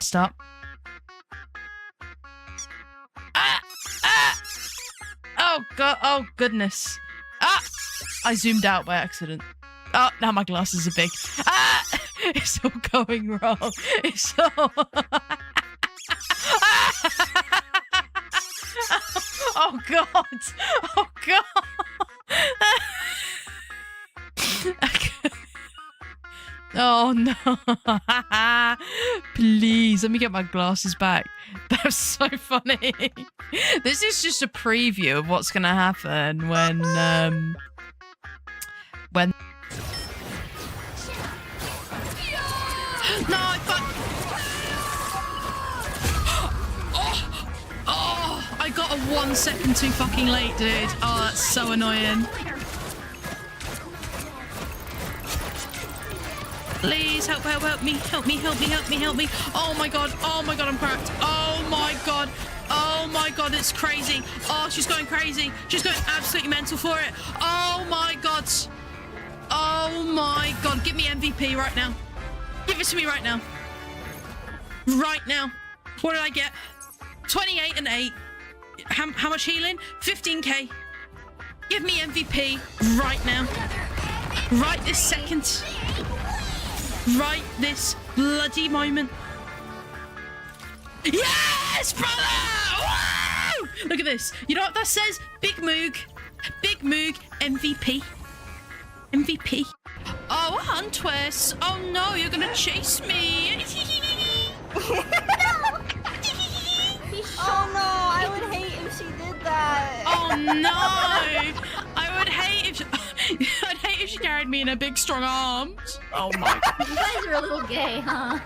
Stop. Oh god! Oh goodness! I zoomed out by accident. Oh, now my glasses are big. It's all going wrong. It's all. Oh god! Oh god! Oh no! Please, let me get my glasses back. That's so funny. This is just a preview of what's gonna happen when. No, I I got a 1 second too fucking late, dude. Oh, that's so annoying. Please help me, help me. Oh my god, I'm cracked. Oh my god, it's crazy. Oh, she's going crazy. She's going absolutely mental for it. Oh my god, give me MVP right now. Give it to me right now. Right now. What did I get? 28 and 8. How much healing? 15k. Give me MVP right now. Right this second. Right this bloody moment. Yes, brother! Woo! Look at this. You know what that says? Big Moog. Big Moog MVP. MVP. Oh, a hunt twist. Oh no, you're gonna chase me. Oh no, I would hate if she did that. Oh no! I would hate if I'd hate if she carried me in her big strong arms. Oh my god. You guys are a little gay, huh?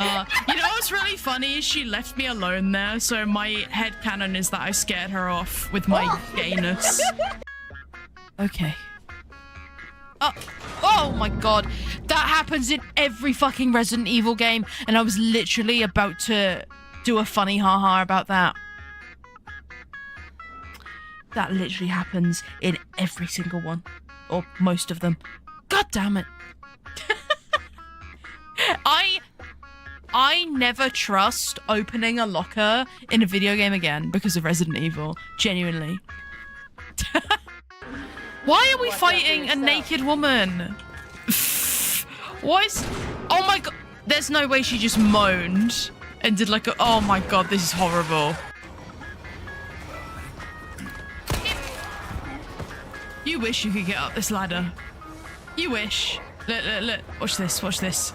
You know what's really funny is she left me alone there, so my headcanon is that I scared her off with my gayness. Okay. Oh my god. That happens in every fucking Resident Evil game, and I was literally about to do a funny haha about that. That literally happens in every single one. Or most of them. God damn it. I never trust opening a locker in a video game again because of Resident Evil. Genuinely. Why are we fighting a naked woman? Why is... Oh my god. There's no way she just moaned and did like a... Oh my god, this is horrible. You wish you could get up this ladder. You wish. Look, look, look. Watch this, watch this.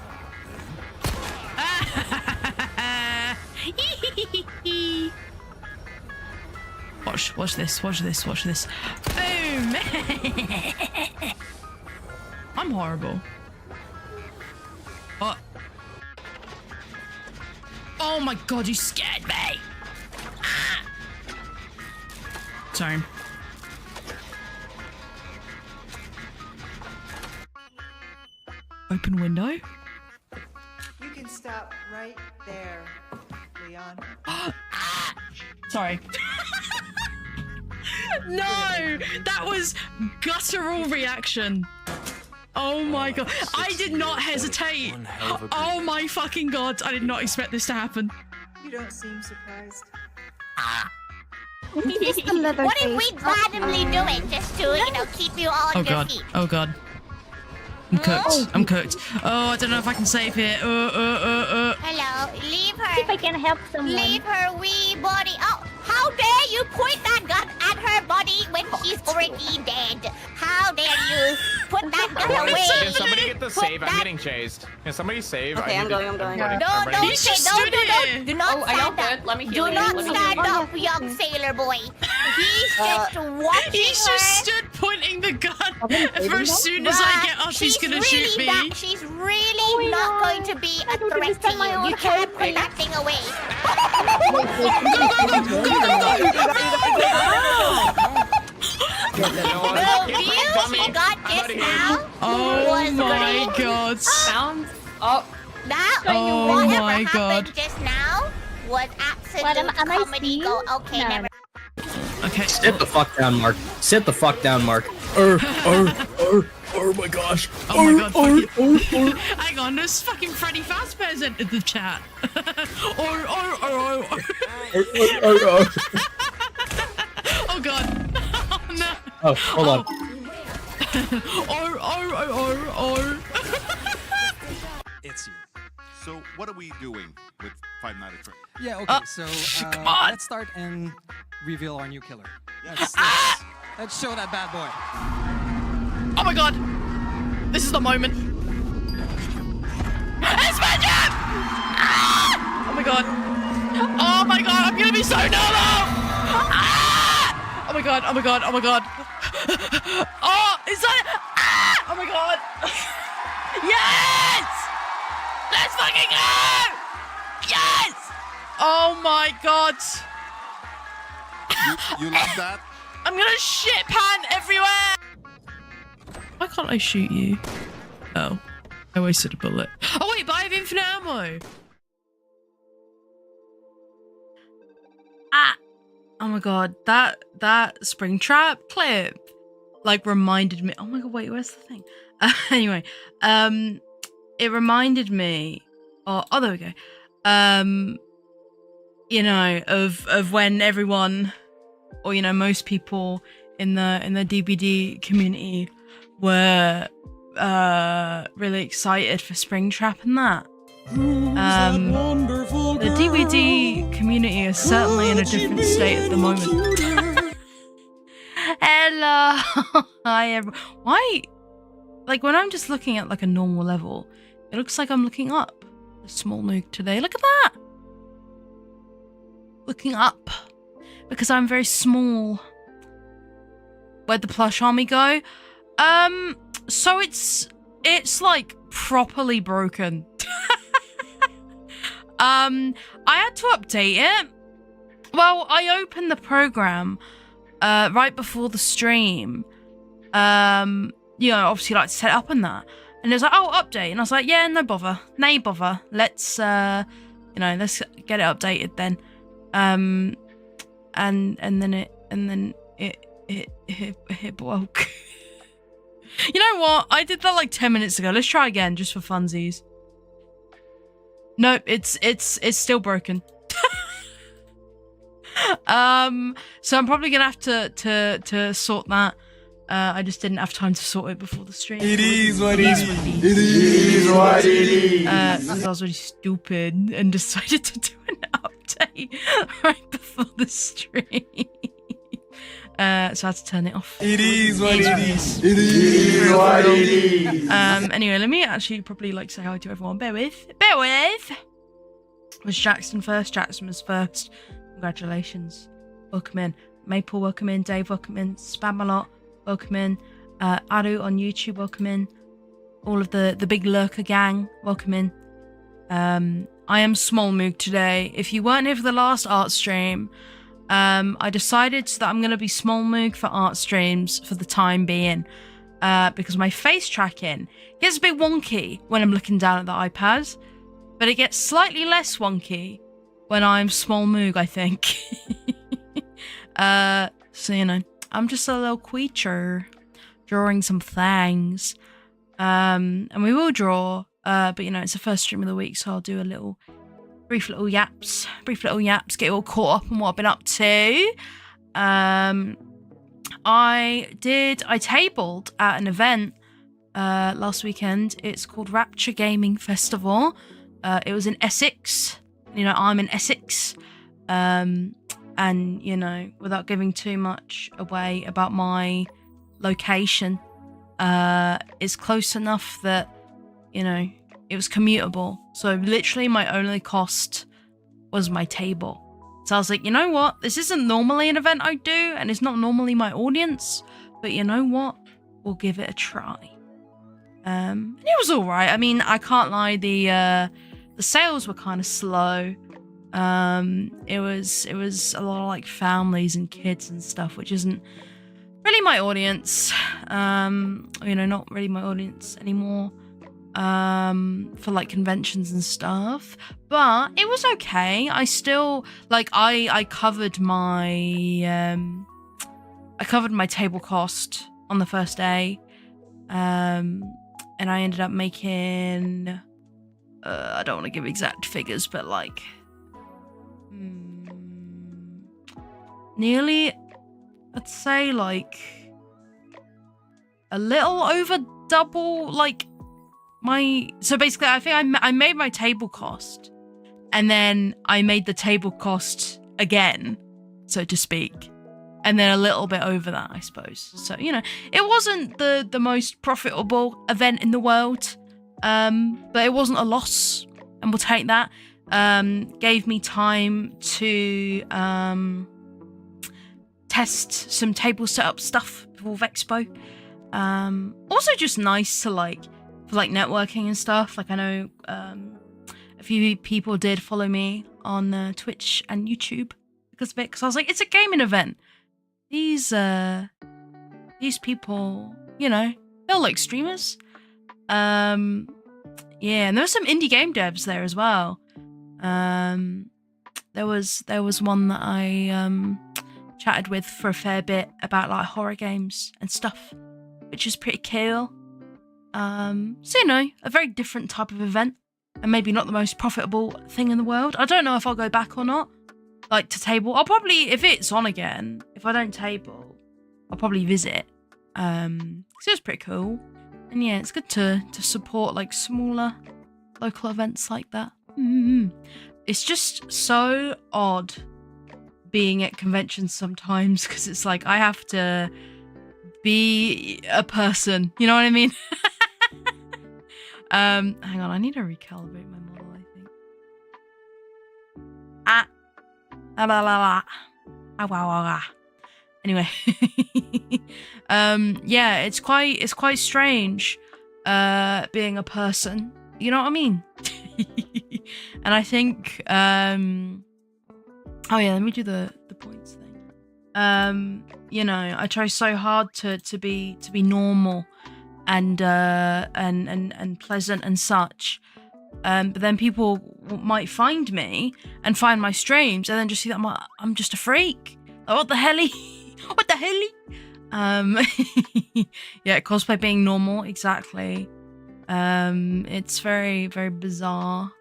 Watch this, watch this, watch this. Boom! I'm horrible. Oh. Oh my god, you scared me! Ah. Sorry. Open window? You can stop right there, Leon. Sorry. No! That was guttural reaction. Oh my god. I did not hesitate. Oh my fucking god. I did not expect this to happen. You don't seem surprised. What if we randomly do it just to, you know, keep you all on your feet? Oh god. I'm cooked. I'm cooked. Oh, I don't know if I can save here. Hello, leave her. See if I can help someone. Leave her wee body. Oh, how dare you point that gun at her body when she's already dead? How dare you put that gun away? Can somebody get the save? I'm getting chased. Can somebody save? Okay, I'm going. No, don't say, don't. Do not stand up. Let me heal Do you. not Let me stand heal you. up, young sailor boy. He's just watching He's her. just stood pointing the gun. And for as soon as I get up, he's gonna shoot me. She's really not going to be a threat to you. You can't put that thing away. The view she got just now was my great. god. Sounds. Oh. That Oh whatever my happened god. just now was absolute Am I comedy seeing? gold. Okay, No. never. Okay. Sit the fuck down, Mark. Sit the fuck down, Mark. Oh my gosh. Oh my god, fucking... Hang on, there's fucking Freddy Fazbear's entered the chat. Oh god. Oh no. Oh, hold on. It's you. So what are we doing with Five Nights at Freddy's? Yeah, okay, so come on. let's start and reveal our new killer. Yes. Let's show that bad boy. Oh my god. This is the moment. It's Benjamin! Ah! Oh my god. Oh my god, I'm gonna be so normal! Ah! Oh my god, oh my god, oh my god. Oh, is that... Ah! Oh my god. Yes! Let's fucking go! Yes! Oh my god. You like that? I'm gonna shit pan everywhere! Why can't I shoot you? Oh. I wasted a bullet. Oh wait, but I have infinite ammo! Ah! Oh my god, that Springtrap clip like reminded me. Oh my god, wait, where's the thing? Anyway, it reminded me. Oh, there we go. You know, of when everyone, or you know, most people in the DBD community were really excited for Springtrap and that. The DBD community is certainly in a different state at the moment. Hello. Hi everyone. Why? Like when I'm just looking at like a normal level, it looks like I'm looking up. A small nuke today. Look at that. Looking up. Because I'm very small. Where'd the plush army go? So it's like properly broken. I had to update it. Well, I opened the program right before the stream. You know, obviously like to set it up and that. And it was like, oh, update. And I was like, yeah, no bother. Nay bother. Let's you know, let's get it updated then. And then it broke. You know what? I did that like 10 minutes ago. Let's try again just for funsies. Nope, it's still broken. So I'm probably gonna have to sort that. I just didn't have time to sort it before the stream. It is what it is. It is what it is. Because I was really stupid and decided to do an update right before the stream. So I had to turn it off. It is what it is. It is what it is. Anyway, let me actually probably like say hi to everyone. Bear with. Was Jackson first? Jackson was first. Congratulations. Welcome in. Maple, welcome in. Dave, welcome in. Spamalot, welcome in. Aru on YouTube, welcome in. All of the big lurker gang, welcome in. I am Small Moog today. If you weren't here for the last art stream, I decided that I'm going to be Small Moog for art streams for the time being. Because my face tracking gets a bit wonky when I'm looking down at the iPad. But it gets slightly less wonky when I'm Small Moog, I think. So, you know, I'm just a little creature drawing some things. And we will draw, but, you know, it's the first stream of the week, so I'll do a brief little yaps, get you all caught up on what I've been up to. I tabled at an event last weekend. It's called Rapture Gaming Festival. It was in Essex. You know, I'm in Essex. And, you know, without giving too much away about my location, it's close enough that, you know, it was commutable. So literally my only cost was my table. So I was like, you know what? This isn't normally an event I do, and it's not normally my audience, but you know what? We'll give it a try. And it was all right. I mean, I can't lie. The sales were kind of slow. It was a lot of like families and kids and stuff, which isn't really my audience. You know, not really my audience anymore. For like conventions and stuff, but it was okay. I still like I covered my I covered my table cost on the first day. And I ended up making, I don't want to give exact figures, but like, nearly, I'd say like a little over double, like so basically I think I made my table cost and then I made the table cost again, so to speak. And then a little bit over that, I suppose. So, you know, it wasn't the most profitable event in the world, but it wasn't a loss, and we'll take that. Gave me time to test some table setup stuff before Vexpo. Also just nice to for networking and stuff. Like I know a few people did follow me on Twitch and YouTube because of it, because I was like, it's a gaming event. These people, you know, they're like streamers. Yeah, and there were some indie game devs there as well. There was one that I chatted with for a fair bit about like horror games and stuff, which is pretty cool. So you know, a very different type of event, and maybe not the most profitable thing in the world. I don't know if I'll go back or not. Like to table, I'll probably, if it's on again, if I don't table, I'll probably visit. So it's pretty cool, and yeah, it's good to support like smaller local events like that. It's just so odd being at conventions sometimes, because it's like I have to be a person, you know what I mean? Hang on, I need to recalibrate my model, I think. Anyway, yeah, it's quite strange being a person, you know what I mean? And I think oh yeah, let me do the points thing. You know, I try so hard to be normal and pleasant and such. But then people might find me and find my streams and then just see that I'm just a freak. Like, what the helly? What the helly? Yeah, cosplay being normal, exactly. It's very, very bizarre.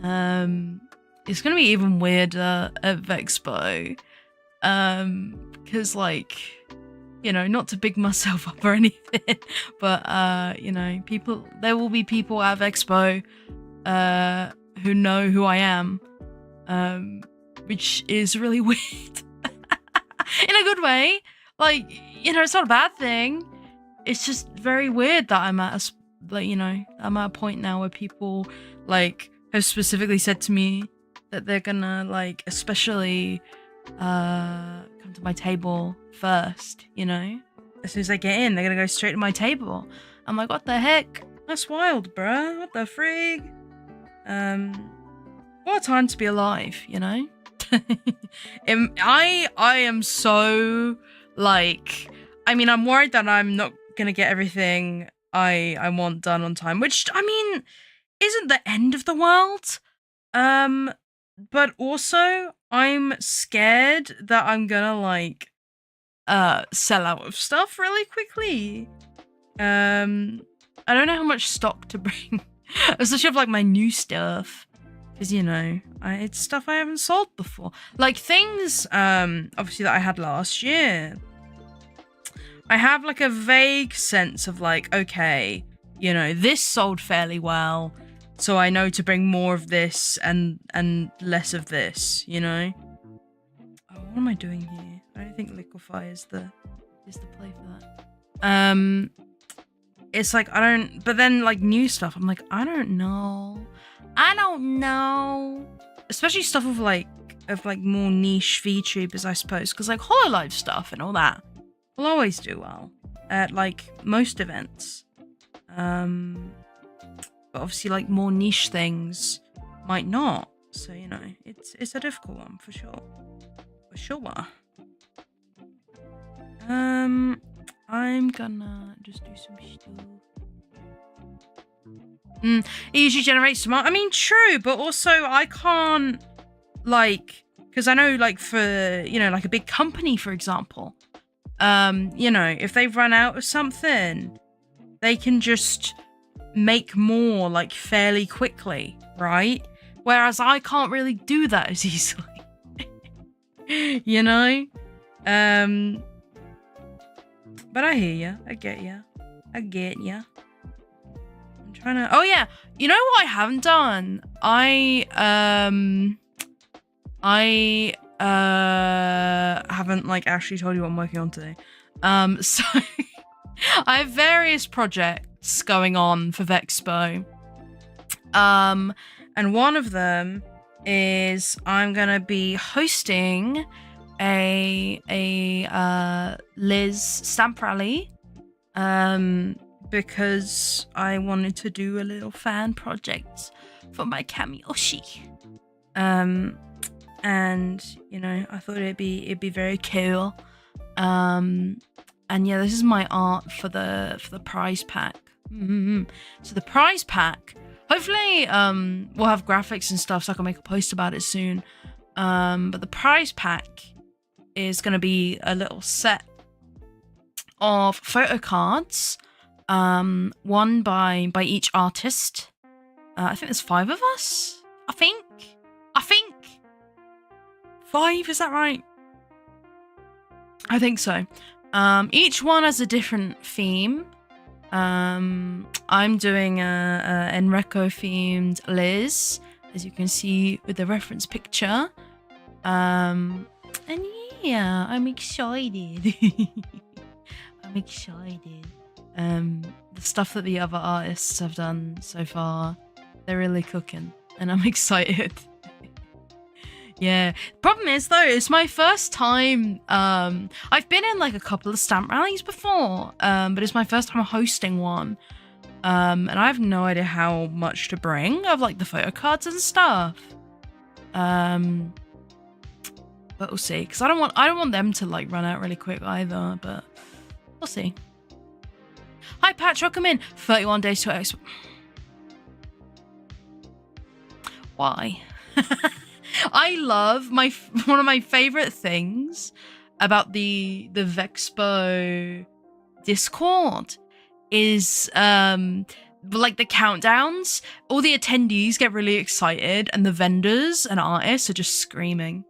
It's gonna be even weirder at Vexpo. Because like, you know, not to big myself up or anything, but you know, there will be people at Vexpo who know who I am, which is really weird. In a good way. Like, you know, it's not a bad thing. It's just very weird that I'm at a point now where people like have specifically said to me that they're gonna like especially come to my table first, you know? As soon as I get in, they're gonna go straight to my table. I'm like, what the heck? That's wild, bruh. What the frig? What a time to be alive, you know? I am so like, I mean, I'm worried that I'm not gonna get everything I want done on time, which I mean isn't the end of the world. But also I'm scared that I'm gonna like sell out of stuff really quickly. I don't know how much stock to bring, especially of like my new stuff. Because, you know, it's stuff I haven't sold before. Like things, obviously, that I had last year. I have, like, a vague sense of, like, okay, you know, this sold fairly well, so I know to bring more of this and less of this, you know? Oh, what am I doing here? I don't think Liquefy is the play for that. It's like, but then, like, new stuff, I'm like, I don't know. Especially stuff of like more niche VTubers, I suppose, because like Hololive stuff and all that will always do well at like most events. But obviously like more niche things might not. So, you know, it's a difficult one for sure. For sure. I'm gonna just do some stuff. It usually generates some. I mean, true, but also I can't, like, because I know, like, for, you know, like a big company, for example, you know, if they run out of something, they can just make more like fairly quickly, right? Whereas I can't really do that as easily. You know? But I hear ya. I get ya. I'm trying to... Oh yeah, you know what I haven't done? I haven't like actually told you what I'm working on today. So I have various projects going on for Vexpo. And one of them is I'm gonna be hosting a Liz stamp rally. Because I wanted to do a little fan project for my kamioshi. And you know, I thought it'd be very cool. And yeah, this is my art for the prize pack. So the prize pack, hopefully we'll have graphics and stuff so I can make a post about it soon. But the prize pack is going to be a little set of photo cards, one by each artist. I think there's 5 of us. I think 5, is that right? I think so. Each one has a different theme. I'm doing a Enrico themed Liz, as you can see with the reference picture. And yeah, I'm excited. I'm excited. The stuff that the other artists have done so far, they're really cooking, and I'm excited. Yeah. Problem is though, it's my first time. I've been in like a couple of stamp rallies before, but it's my first time hosting one. And I have no idea how much to bring of like the photo cards and stuff. But we'll see, because I don't want them to like run out really quick either, but we'll see. Hi Patch, welcome in. 31 days to X. Why? I love one of my favorite things about the Vexpo Discord is like the countdowns. All the attendees get really excited and the vendors and artists are just screaming.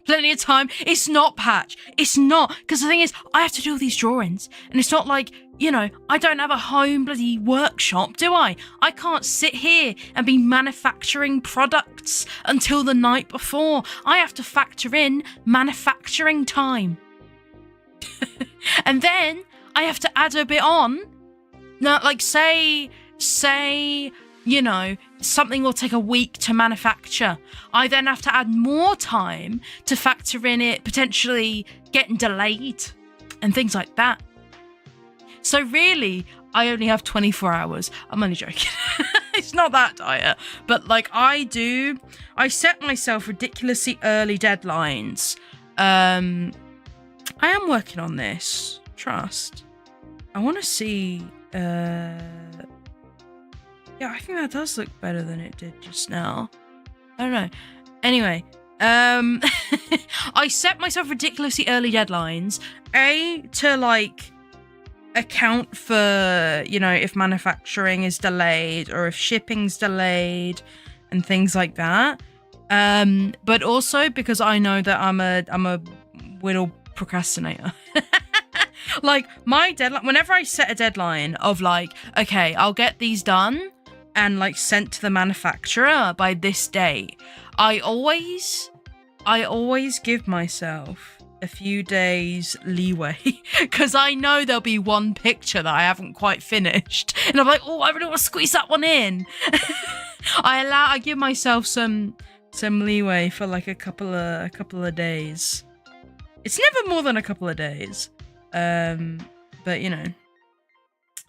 Plenty of time. It's not, Patch. It's not. Because the thing is, I have to do all these drawings. And it's not like, you know, I don't have a home bloody workshop, do I? I can't sit here and be manufacturing products until the night before. I have to factor in manufacturing time. And then I have to add a bit on. Now, like, say, you know, something will take a week to manufacture. I then have to add more time to factor in it potentially getting delayed and things like that. So really, I only have 24 hours. I'm only joking. It's not that dire. But like I set myself ridiculously early deadlines. I am working on this. Trust. I want to see... Yeah, I think that does look better than it did just now. I don't know. Anyway, I set myself ridiculously early deadlines. To like account for, you know, if manufacturing is delayed or if shipping's delayed and things like that. But also because I know that I'm a little procrastinator. Like my deadline, whenever I set a deadline of like, okay, I'll get these done and like sent to the manufacturer by this date, I always give myself a few days leeway because I know there'll be one picture that I haven't quite finished and I'm like, oh, I really want to squeeze that one in. I give myself some leeway for like a couple of days. It's never more than a couple of days. But you know,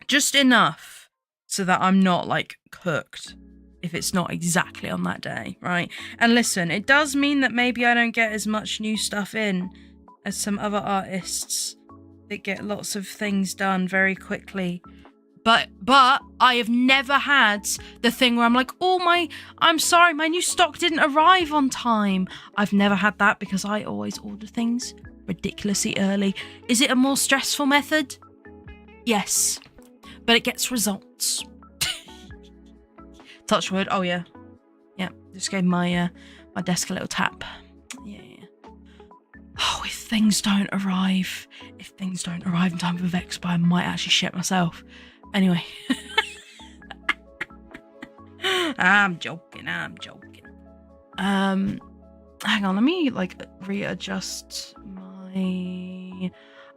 just enough so that I'm not like cooked if it's not exactly on that day, right? And listen, it does mean that maybe I don't get as much new stuff in as some other artists that get lots of things done very quickly. But I have never had the thing where I'm like, oh I'm sorry, my new stock didn't arrive on time. I've never had that because I always order things ridiculously early. Is it a more stressful method? Yes, but it gets results. Touch wood. Oh yeah, yeah. Just gave my my desk a little tap. Yeah. Oh, if things don't arrive in time for Vexpo, I might actually shit myself. Anyway. I'm joking. Hang on, let me like readjust my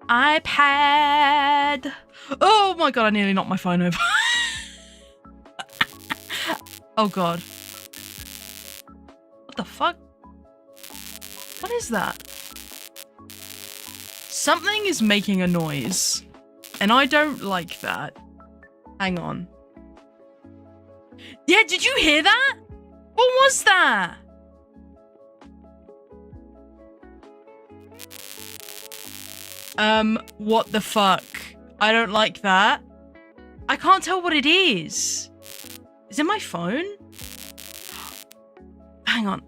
iPad. Oh my god, I nearly knocked my phone over. Oh god. What the fuck? What is that? Something is making a noise, and I don't like that. Hang on. Yeah, did you hear that? What was that? What the fuck? I don't like that. I can't tell what it is. Is it my phone? Hang on.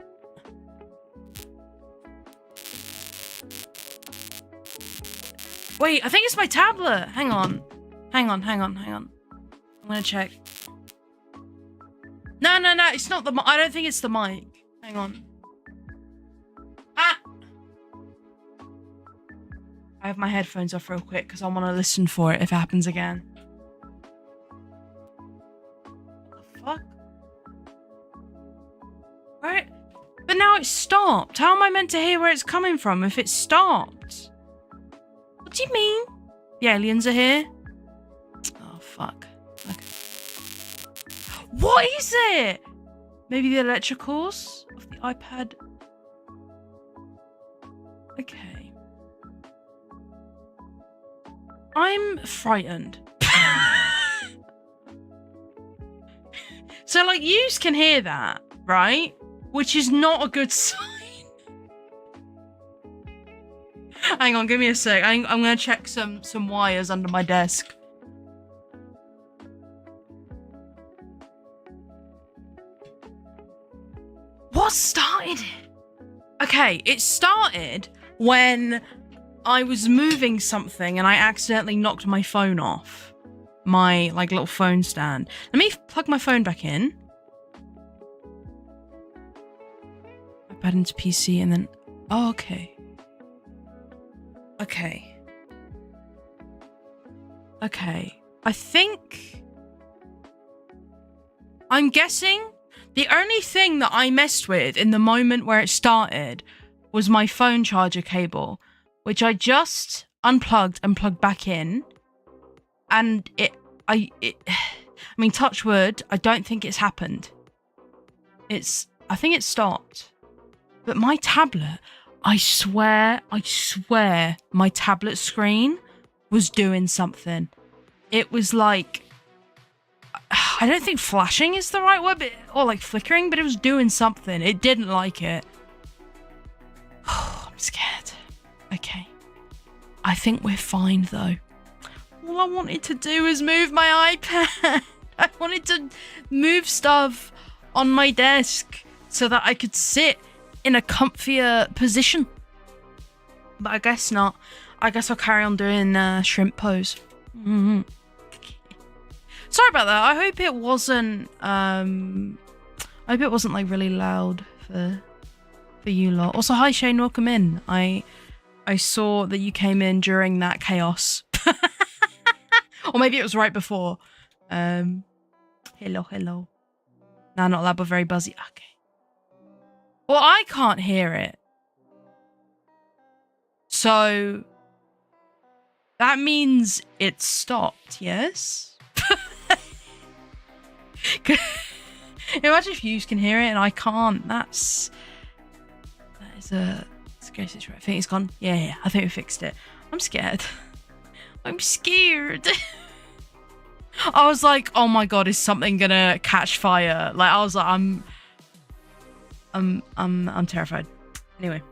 Wait, I think it's my tablet. Hang on. I'm gonna check. No, it's not the mic. I don't think it's the mic. Hang on. Ah! I have my headphones off real quick because I want to listen for it if it happens again. What the fuck? Right? But now it's stopped. How am I meant to hear where it's coming from if it's stopped? What do you mean? The aliens are here? Oh, fuck. Okay. What is it? Maybe the electricals of the iPad. Okay. I'm frightened. So, like, yous can hear that, right? Which is not a good sign. Hang on, give me a sec. I'm gonna check some wires under my desk. What started it? Okay, it started when I was moving something and I accidentally knocked my phone off. My, like, little phone stand. Let me plug my phone back in. iPad into PC and then... Oh, okay. Okay. I think... I'm guessing the only thing that I messed with in the moment where it started was my phone charger cable, which I just unplugged and plugged back in. And I mean, touch wood, I don't think it's happened. I think it stopped. But my tablet, I swear my tablet screen was doing something. It was like, I don't think flashing is the right word, or like flickering, but it was doing something. It didn't like it. Oh, I'm scared. Okay. I think we're fine though. All I wanted to do was move my iPad. I wanted to move stuff on my desk so that I could sit in a comfier position. But I guess not. I guess I'll carry on doing shrimp pose. Mm-hmm. Sorry about that. I hope it wasn't like really loud for you lot. Also, hi Shane, welcome in. I saw that you came in during that chaos. Or maybe it was right before. Hello. No, not loud, but very buzzy. Okay. Well, I can't hear it. So that means it stopped, yes? Imagine if you can hear it and I can't. That is a scary situation. I think it's gone. Yeah, I think we fixed it. I'm scared. I'm scared. I was like, oh my god, is something gonna catch fire? Like, I was like, I'm terrified. Anyway.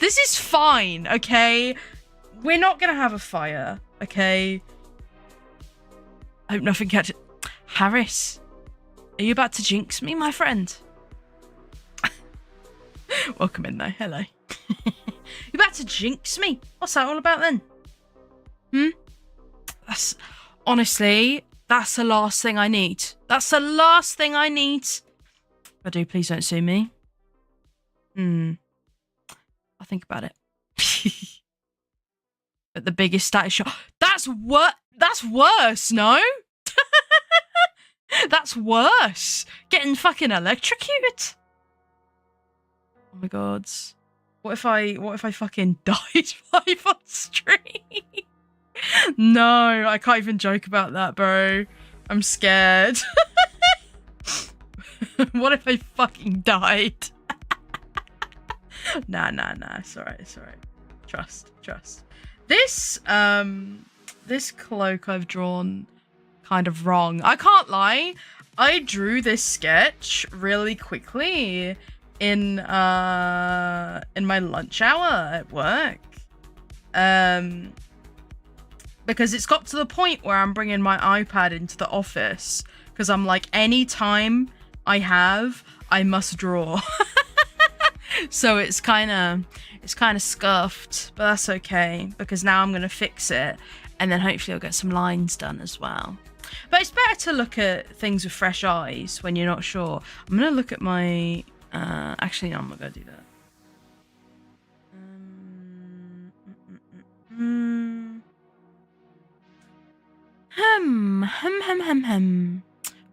This is fine, okay? We're not gonna have a fire, okay? I hope nothing catches. Harris, are you about to jinx me, my friend? Welcome in though. Hello. You about to jinx me? What's that all about then? That's honestly, that's the last thing I need. That's the last thing I need. If I do, please don't sue me. I'll think about it. But the biggest status shock. That's worse, no? That's worse. Getting fucking electrocuted. Oh my god. What if I fucking died live on stream? No, I can't even joke about that, bro. I'm scared. What if I fucking died? Nah. It's alright. Trust. This cloak I've drawn kind of wrong. I can't lie. I drew this sketch really quickly in my lunch hour at work. Because it's got to the point where I'm bringing my iPad into the office because I'm like, any time I must draw. So it's kind of scuffed, but that's okay because now I'm going to fix it and then hopefully I'll get some lines done as well. But it's better to look at things with fresh eyes when you're not sure. I'm going to look at my... actually, no, I'm not going to do that.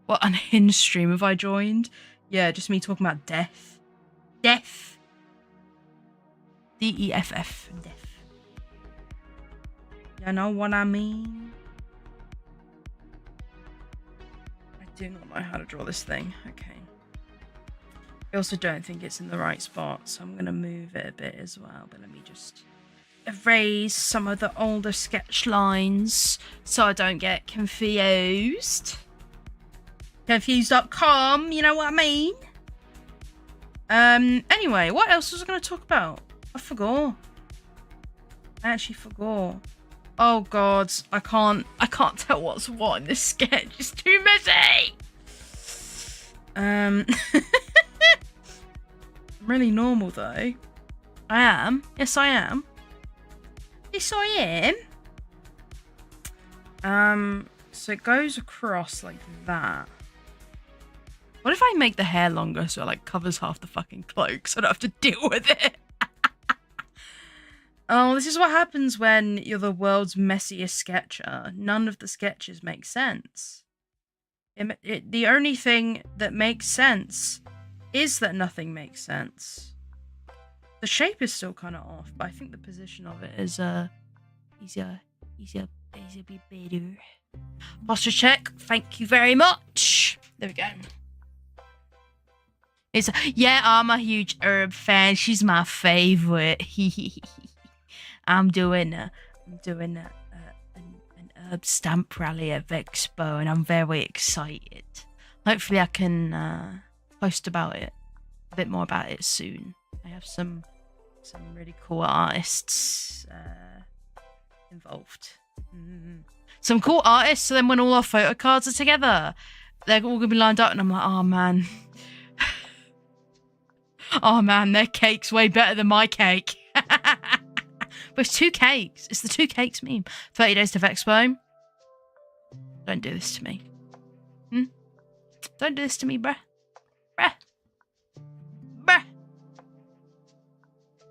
What unhinged stream have I joined? Yeah, just me talking about death. Death. D-E-F-F. Death. You know what I mean? I do not know how to draw this thing. Okay. I also don't think it's in the right spot, so I'm going to move it a bit as well. But let me just erase some of the older sketch lines so I don't get confused. Confused.com, you know what I mean? Anyway, what else was I going to talk about? I forgot. I actually forgot. Oh god, I can't tell what's what in this sketch. It's too messy. I'm really normal though. I am. Yes, I am. Yes, I am. So it goes across like that. What if I make the hair longer so it like covers half the fucking cloak so I don't have to deal with it? Oh, this is what happens when you're the world's messiest sketcher. None of the sketches make sense. The only thing that makes sense is that nothing makes sense. The shape is still kind of off, but I think the position of it is easier be better. Posture check. Thank you very much. There we go. Yeah, I'm a huge herb fan. She's my favorite. I'm doing an herb stamp rally at Vexpo, and I'm very excited. Hopefully, I can post about it, a bit more about it soon. I have some really cool artists involved. Some cool artists. So then, when all our photo cards are together, they're all gonna be lined up, and I'm like, oh man. Oh man, their cake's way better than my cake. But it's 2 cakes. It's the 2 cakes meme. 30 days to Vexpo. Don't do this to me. Don't do this to me, bruh.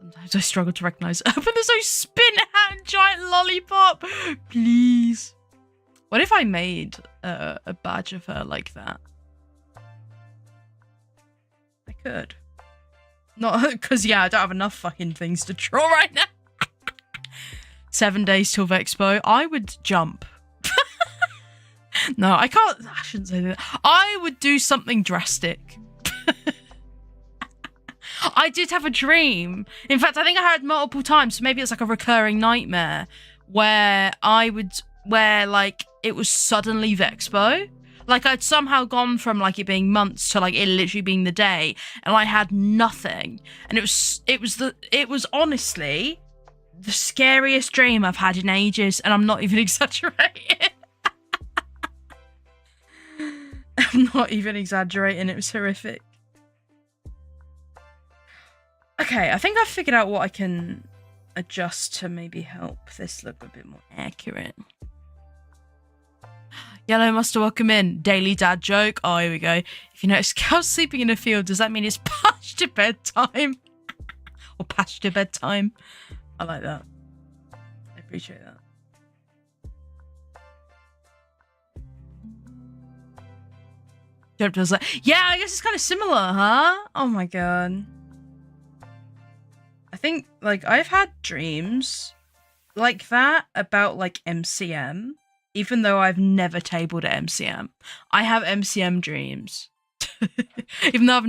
Sometimes I struggle to recognise. But there's no spin hat and giant lollipop. Please. What if I made a badge of her like that? I could. Not because, yeah, I don't have enough fucking things to draw right now. 7 days till Vexpo. I would jump. No, I can't. I shouldn't say that. I would do something drastic. I did have a dream. In fact, I think I had multiple times. So maybe it's like a recurring nightmare where like it was suddenly Vexpo. Like I'd somehow gone from like it being months to like it literally being the day, and I had nothing. And it was honestly the scariest dream I've had in ages, and I'm not even exaggerating. I'm not even exaggerating. It was horrific. Okay, I think I've figured out what I can adjust to maybe help this look a bit more accurate. Yellow must have welcome in. Daily dad joke. Oh, here we go. If you notice cows sleeping in a field, does that mean it's past your bedtime? Or past your bedtime? I like that. I appreciate that. Joke does that. Yeah, I guess it's kind of similar, huh? Oh my god. I think, like, I've had dreams like that about, like, MCM. Even though I've never tabled at MCM. I have MCM dreams. Even though I've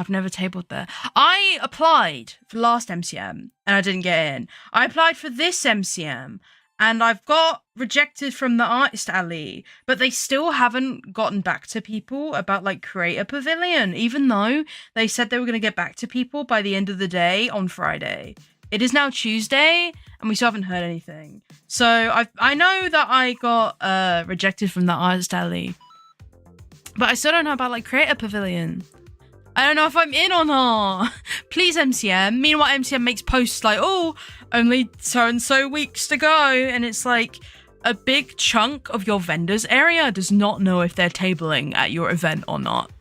never tabled there. I applied for last MCM and I didn't get in. I applied for this MCM and I've got rejected from the Artist Alley, but they still haven't gotten back to people about like Creator Pavilion, even though they said they were going to get back to people by the end of the day on Friday. It is now Tuesday, and we still haven't heard anything. So I know that I got rejected from the Artist Alley, but I still don't know about like Creator Pavilion. I don't know if I'm in or not. Please, MCM. Meanwhile, MCM makes posts like, oh, only so and so weeks to go, and it's like a big chunk of your vendors area does not know if they're tabling at your event or not.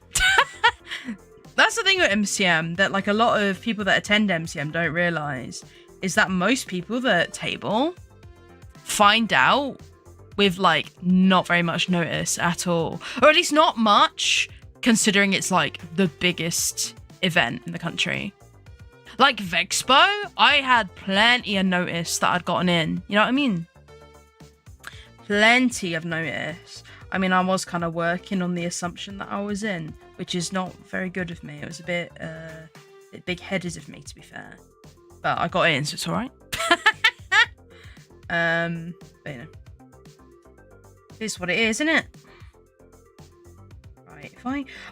That's the thing with MCM that like a lot of people that attend MCM don't realize is that most people that table find out with like not very much notice at all, or at least not much considering it's like the biggest event in the country. Like Vexpo, I had plenty of notice that I'd gotten in, you know what I mean? Plenty of notice. I mean, I was kind of working on the assumption that I was in, which is not very good of me. It was a bit big-headed of me, to be fair. But I got in, so it's alright. But, you know. It is what it is, isn't it? Right, if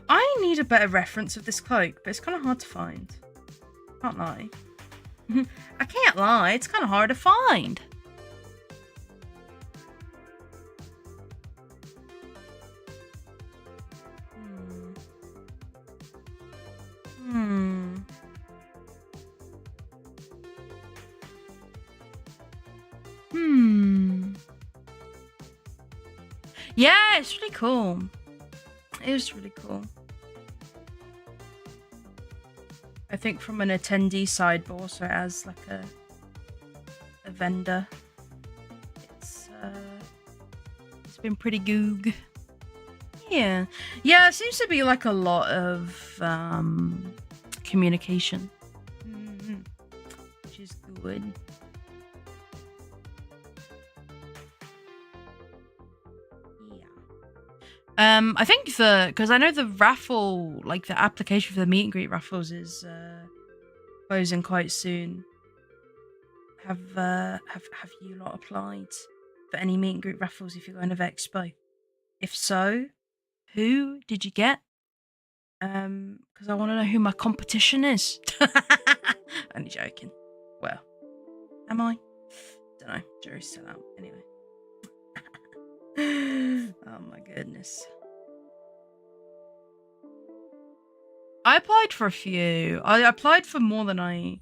I need a better reference of this cloak, but it's kind of hard to find. Can't lie. I can't lie, it's kind of hard to find. Yeah, it's really cool. It was really cool. I think from an attendee side, but also as like a vendor, it's been pretty goog. Yeah, it seems to be like a lot of communication, which is good. I think because I know the raffle, like the application for the meet and greet raffles is closing quite soon. Have you lot applied for any meet and greet raffles if you're going to Expo? If so, who did you get? Because I want to know who my competition is. Only joking. Well, am I? Don't know. Jury's still out. Anyway. Oh my goodness. I applied for a few. I applied for more than I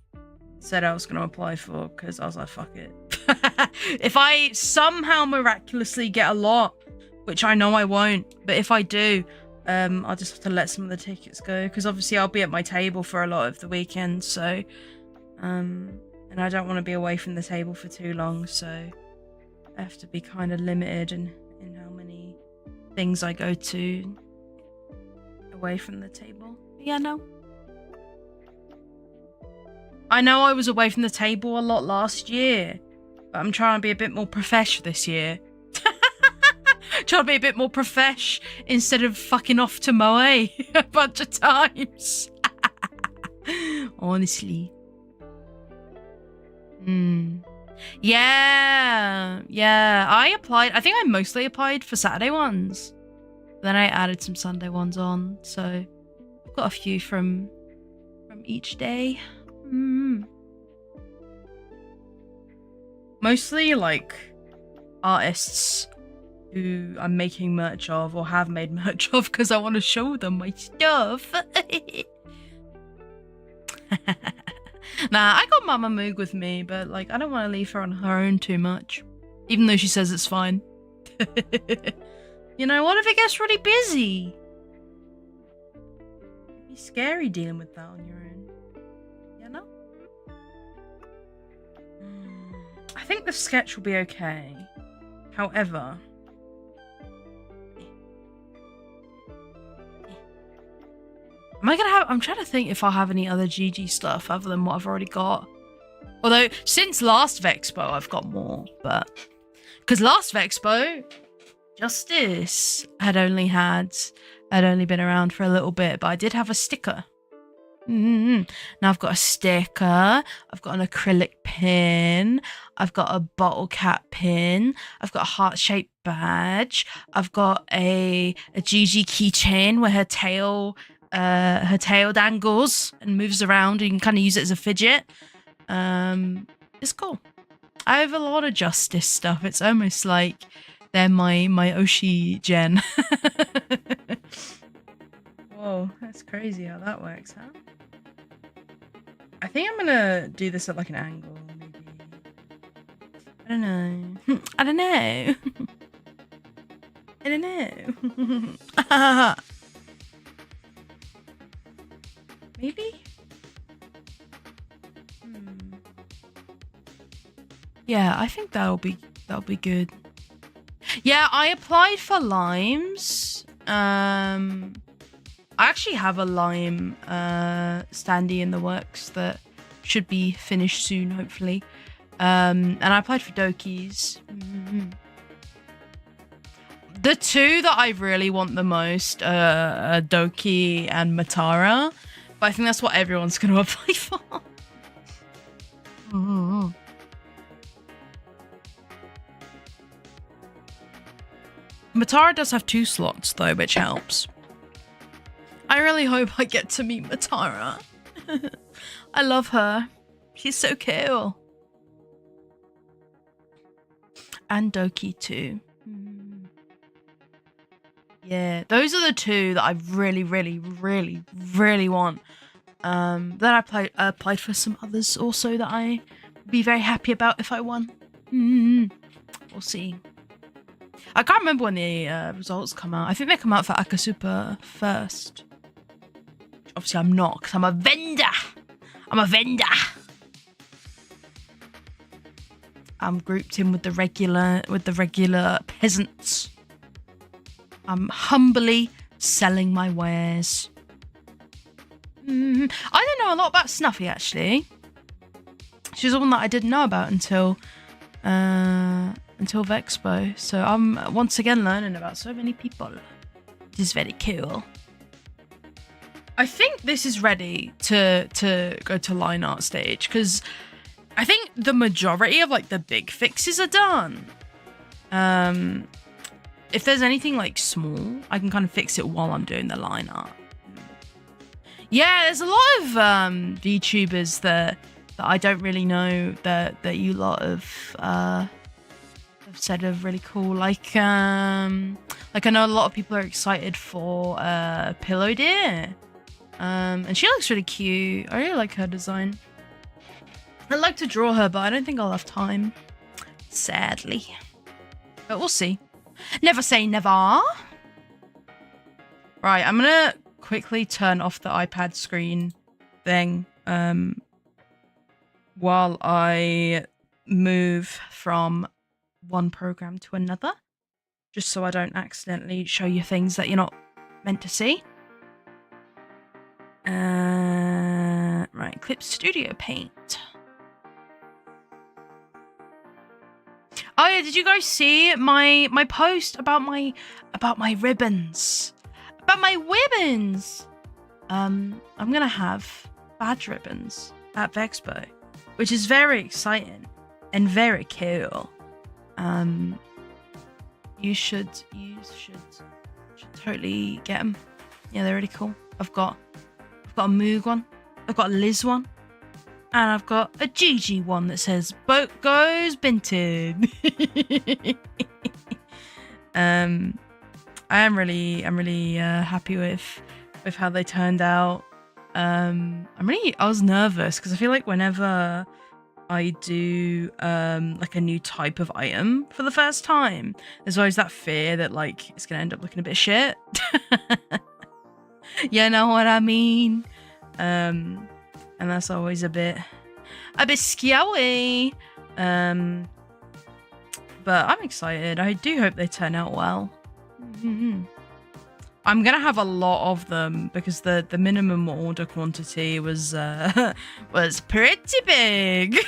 said I was going to apply for because I was like, fuck it. If I somehow miraculously get a lot, which I know I won't, but if I do, I'll just have to let some of the tickets go because obviously I'll be at my table for a lot of the weekend, so and I don't want to be away from the table for too long, so I have to be kind of limited in how many things I go to away from the table. But yeah, no. I know I was away from the table a lot last year, but I'm trying to be a bit more profesh this year. Trying to be a bit more profesh instead of fucking off to Moe a bunch of times. Honestly. Yeah. I applied. I think I mostly applied for Saturday ones. Then I added some Sunday ones on. So I've got a few from each day. Mostly like artists who I'm making merch of or have made merch of because I want to show them my stuff. Nah, I got Mama Moog with me, but like I don't want to leave her on her own too much. Even though she says it's fine. You know, what if it gets really busy? It'd be scary dealing with that on your own. You know? I think the sketch will be okay. However... I'm trying to think if I have any other GG stuff other than what I've already got. Although, since last Vexpo, I've got more, but... Because last Vexpo, Justice had only been around for a little bit, but I did have a sticker. Now I've got a sticker, I've got an acrylic pin, I've got a bottle cap pin, I've got a heart-shaped badge, I've got a GG keychain where her tail dangles and moves around. You can kind of use it as a fidget. It's cool. I have a lot of Justice stuff. It's almost like they're my Oshi gen. Whoa, that's crazy how that works, huh? I think I'm gonna do this at like an angle, maybe. I don't know. I don't know. I don't know. Maybe? Yeah, I think that'll be good. Yeah, I applied for limes. I actually have a lime standee in the works that should be finished soon, hopefully. And I applied for Dokis. The two that I really want the most are Doki and Matara. But I think that's what everyone's going to apply for. Matara does have 2 slots though, which helps. I really hope I get to meet Matara. I love her. She's so cool. And Doki too. Yeah, those are the 2 that I really want. Then I applied for some others also that I'd be very happy about if I won. We'll see. I can't remember when the results come out. I think they come out for Akasupa first. Obviously, I'm not, because I'm a vendor. I'm grouped in with the regular peasants. I'm humbly selling my wares. I don't know a lot about Snuffy, actually. She's the one that I didn't know about until Vexpo. So I'm once again learning about so many people. It is very cool. I think this is ready to go to line art stage, because I think the majority of like the big fixes are done. If there's anything like small, I can kind of fix it while I'm doing the line art. Yeah, there's a lot of VTubers that I don't really know that you lot have said are really cool. Like I know a lot of people are excited for Pillow Deer. And she looks really cute. I really like her design. I'd like to draw her, but I don't think I'll have time. Sadly. But we'll see. Never say never. Right, I'm gonna quickly turn off the iPad screen thing while I move from one program to another, just so I don't accidentally show you things that you're not meant to see. Right, Clip Studio Paint. Oh yeah, did you guys see my post about my ribbons? About my ribbons! I'm gonna have badge ribbons at Vexpo, which is very exciting and very cool. You should totally get them. Yeah, they're really cool. I've got a Moog one, I've got a Liz one, and I've got a Gigi one that says "Boat goes Binted." I'm really happy with how they turned out. I was nervous because I feel like whenever I do like a new type of item for the first time, there's always that fear that like it's gonna end up looking a bit shit. You know what I mean? And that's always a bit scary. But I'm excited. I do hope they turn out well. I'm gonna have a lot of them because the minimum order quantity was pretty big.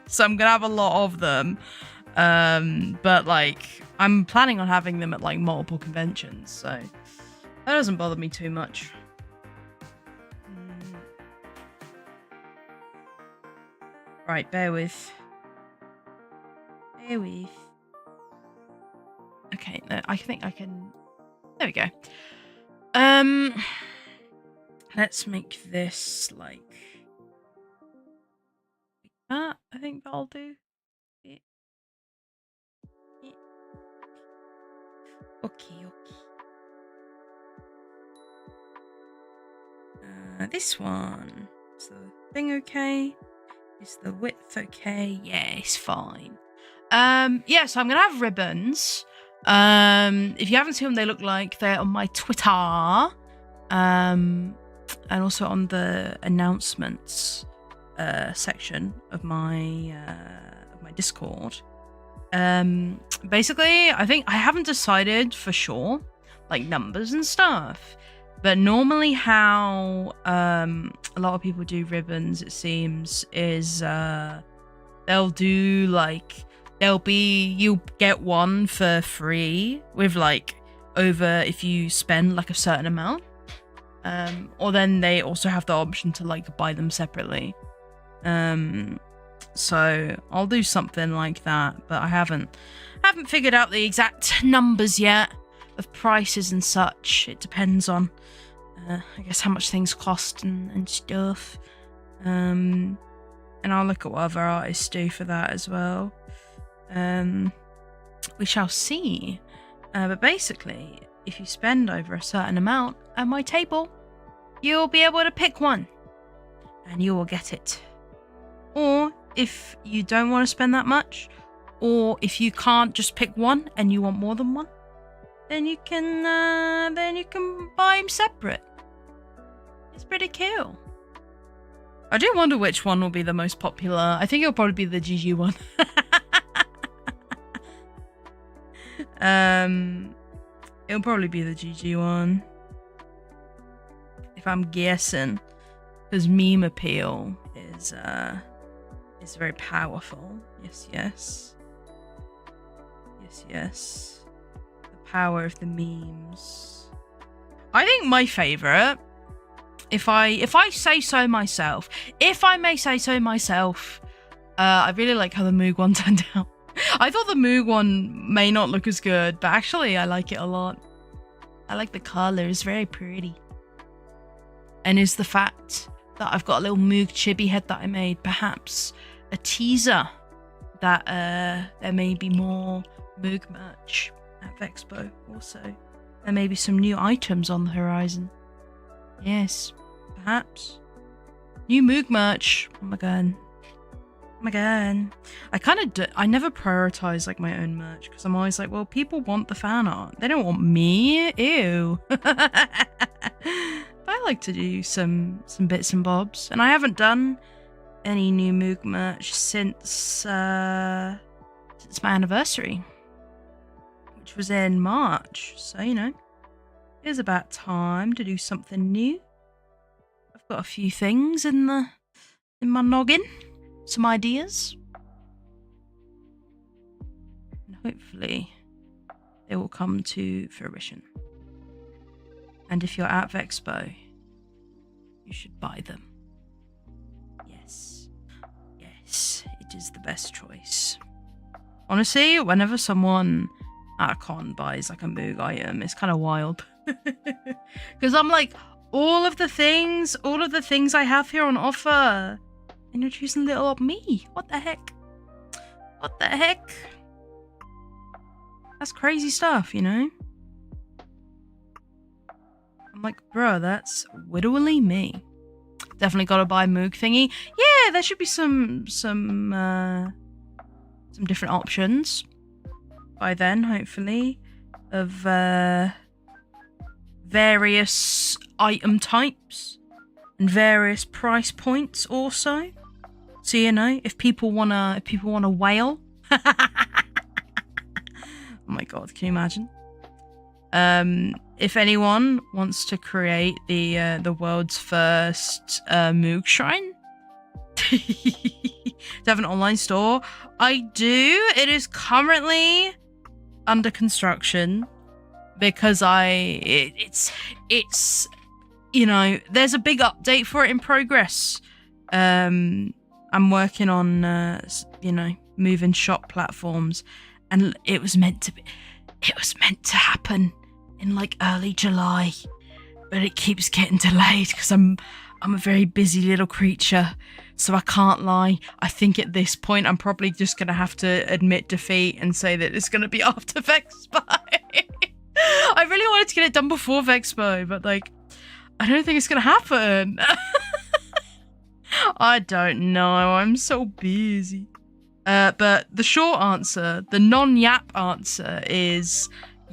So I'm gonna have a lot of them. But like I'm planning on having them at like multiple conventions, so that doesn't bother me too much. Right, bear with. Okay, no, I think I can. There we go. Let's make this like that. I think that'll do. Okay. This one. Is the thing okay? Is the width okay? Yeah, it's fine. Yeah, so I'm gonna have ribbons. If you haven't seen what they look like, they're on my Twitter. And also on the announcements section of my Discord. Basically, I think I haven't decided for sure, like numbers and stuff. But normally how a lot of people do ribbons, it seems, is they'll do like you'll get one for free with like over if you spend like a certain amount. Or then they also have the option to like buy them separately. So I'll do something like that, but I haven't figured out the exact numbers yet of prices and such. It depends on I guess how much things cost and stuff. And I'll look at what other artists do for that as well. We shall see. But basically, if you spend over a certain amount at my table, you'll be able to pick one and you will get it. Or if you don't want to spend that much, or if you can't just pick one and you want more than one, then you can buy them separate. It's pretty cool. I do wonder which one will be the most popular. I think it'll probably be the GG one. It'll probably be the GG one, if I'm guessing, because meme appeal is very powerful. Yes. The power of the memes. I think my favorite, if I say so myself, I really like how the Moog one turned out. I thought the Moog one may not look as good, but actually I like it a lot. I like the color, it's very pretty. And is the fact that I've got a little Moog chibi head that I made perhaps a teaser that there may be more Moog merch at Vexpo also. There may be some new items on the horizon. Yes, perhaps. New Moog merch. Oh my god. I never prioritize like my own merch because I'm always like, well, people want the fan art. They don't want me. Ew. But I like to do some bits and bobs, and I haven't done any new Moog merch since my anniversary, which was in March. So you know, it was about time to do something new. I've got a few things in my noggin. Some ideas, and hopefully they will come to fruition. And if you're at Vexpo, you should buy them. Yes, it is the best choice. Honestly, whenever someone at a con buys like a Moog item, it's kind of wild. Because I'm like, all of the things I have here on offer. And you're choosing little old me. What the heck? That's crazy stuff, you know? I'm like, bro, that's literally me. definitely got to buy moog thingy. Yeah, there should be some different options by then, hopefully, of various item types and various price points also. So you know, if people wanna whale. Oh my god, can you imagine? If anyone wants to create the world's first moog shrine to have an online store, I do. It is currently under construction because it's you know, there's a big update for it in progress. I'm working on you know, moving shop platforms, and it was meant to happen in like early July, but it keeps getting delayed because I'm a very busy little creature, so I can't lie. I think at this point I'm probably just gonna have to admit defeat and say that it's gonna be after Vexpo. I really wanted to get it done before Vexpo, but like, I don't think it's gonna happen. I don't know, I'm so busy. But the short answer, the non-yap answer is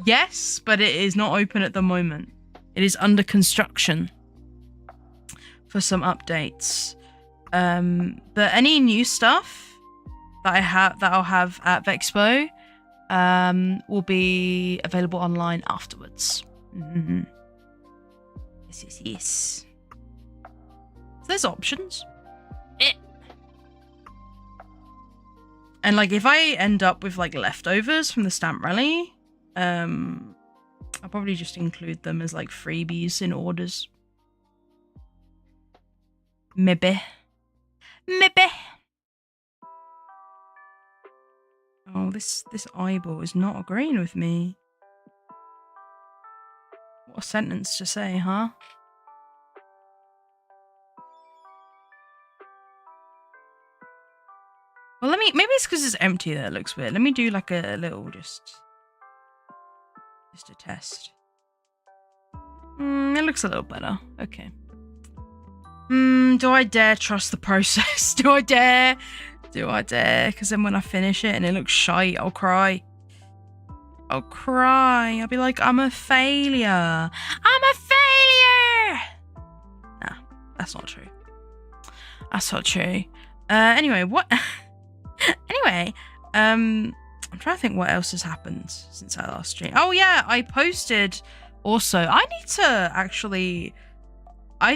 yes, but it is not open at the moment. It is under construction for some updates. But any new stuff that I'll have at Vexpo will be available online afterwards. Mm-hmm. Yes. So there's options. And like, if I end up with like leftovers from the stamp rally, I'll probably just include them as like freebies in orders. Maybe. Oh, this eyeball is not agreeing with me. What a sentence to say, huh? Well, maybe it's because it's empty that it looks weird. Let me do like a little just a test. It looks a little better. Okay. Do I dare trust the process? Do I dare? Because then when I finish it and it looks shite, I'll cry. I'll be like, I'm a failure. Nah, that's not true. Anyway, what? Anyway, I'm trying to think what else has happened since I last streamed. Oh yeah, I posted also. I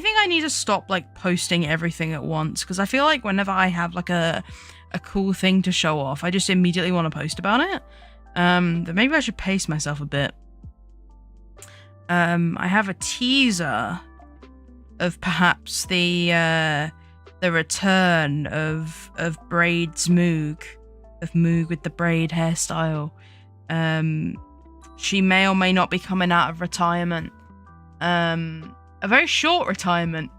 think I need to stop like posting everything at once, because I feel like whenever I have like a cool thing to show off, I just immediately want to post about it. But maybe I should pace myself a bit. I have a teaser of perhaps the return of Braid's Moog, of Moog with the braid hairstyle. She may or may not be coming out of retirement. A very short retirement.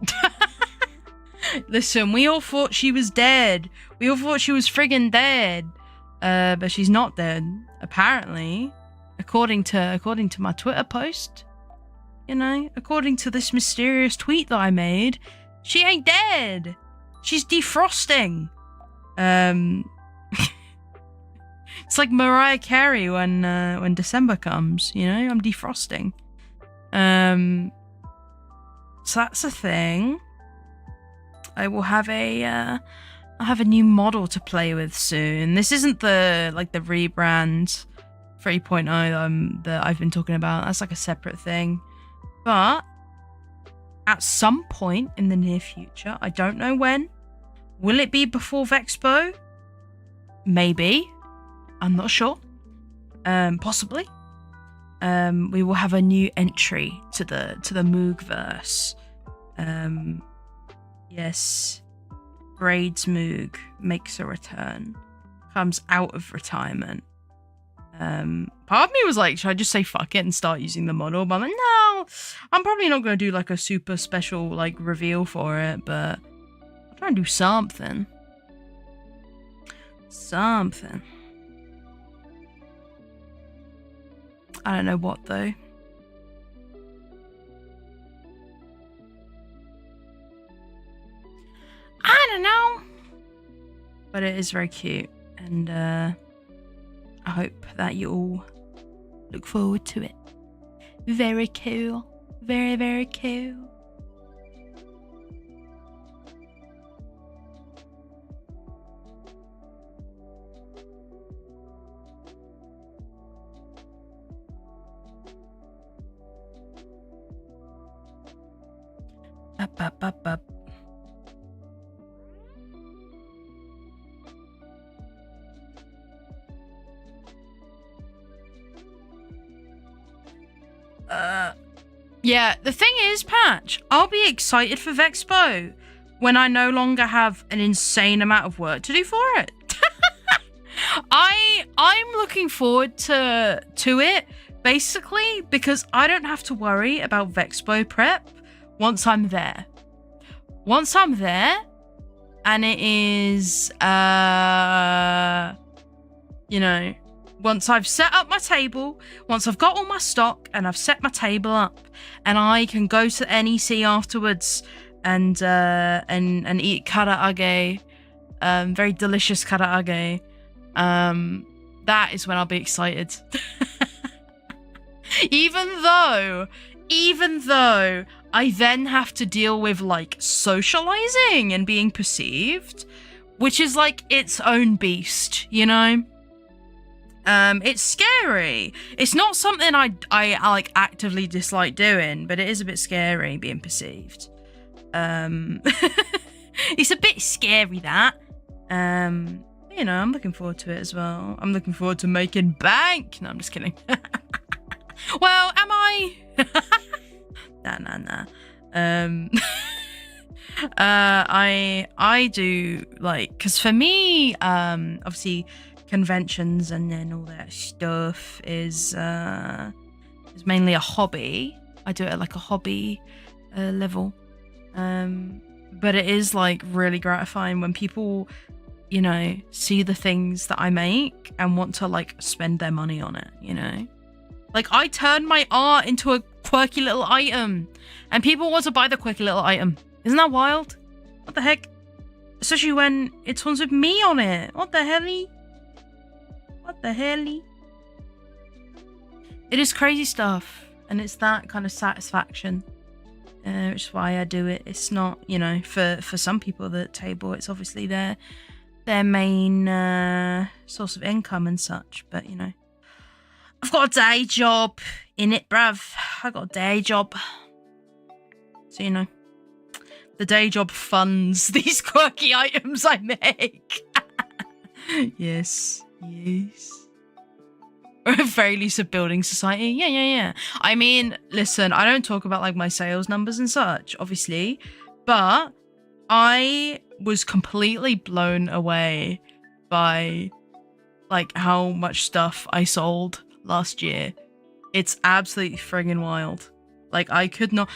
Listen, we all thought she was dead. We all thought she was friggin' dead. But she's not dead, apparently. According to my Twitter post. You know, according to this mysterious tweet that I made, she ain't dead. She's defrosting. It's like Mariah Carey when December comes, you know? I'm defrosting. So that's a thing. I will have I'll have a new model to play with soon. This isn't the rebrand 3.0 that I've been talking about. That's like a separate thing. But at some point in the near future, I don't know when. Will it be before Vexpo? Maybe. I'm not sure. Possibly. We will have a new entry to the Moogverse. Yes. Braid's Moog makes a return. Comes out of retirement. Part of me was like, should I just say fuck it and start using the model? But I'm like, no, I'm probably not going to do like a super special like reveal for it, but I'll try and do something. I don't know what though. but it is very cute, and I hope that you all look forward to it. Very cool. Very, very cool. Up. Yeah, the thing is, Patch, I'll be excited for Vexpo when I no longer have an insane amount of work to do for it. I'm looking forward to it, basically, because I don't have to worry about Vexpo prep once I'm there. Once I'm there, and it is, you know, once I've set up my table, once I've got all my stock and I've set my table up, and I can go to NEC afterwards and eat karaage, very delicious karaage. That is when I'll be excited. Even though I then have to deal with like socializing and being perceived, which is like its own beast, you know? It's scary. It's not something I like actively dislike doing, but it is a bit scary being perceived. It's a bit scary, that. You know, I'm looking forward to it as well. I'm looking forward to making bank. No, I'm just kidding. Well, am I? Nah. I do like, because for me, obviously conventions and then all that stuff is mainly a hobby. I do it at like a hobby level, but it is like really gratifying when people, you know, see the things that I make and want to like spend their money on it, you know? Like, I turn my art into a quirky little item and people want to buy the quirky little item. Isn't that wild? What the heck? Especially when it's ones with me on it. What the helly? What the helly? It is crazy stuff, and it's that kind of satisfaction, which is why I do it. It's not, you know, for some people that table, it's obviously their main source of income and such, but you know, I've got a day job in it, bruv. I got a day job. So, you know, the day job funds these quirky items I make. Yes. Or at very least a building society. Yeah. I mean, listen, I don't talk about like my sales numbers and such, obviously, but I was completely blown away by like how much stuff I sold last year. It's absolutely friggin' wild. Like, I could not.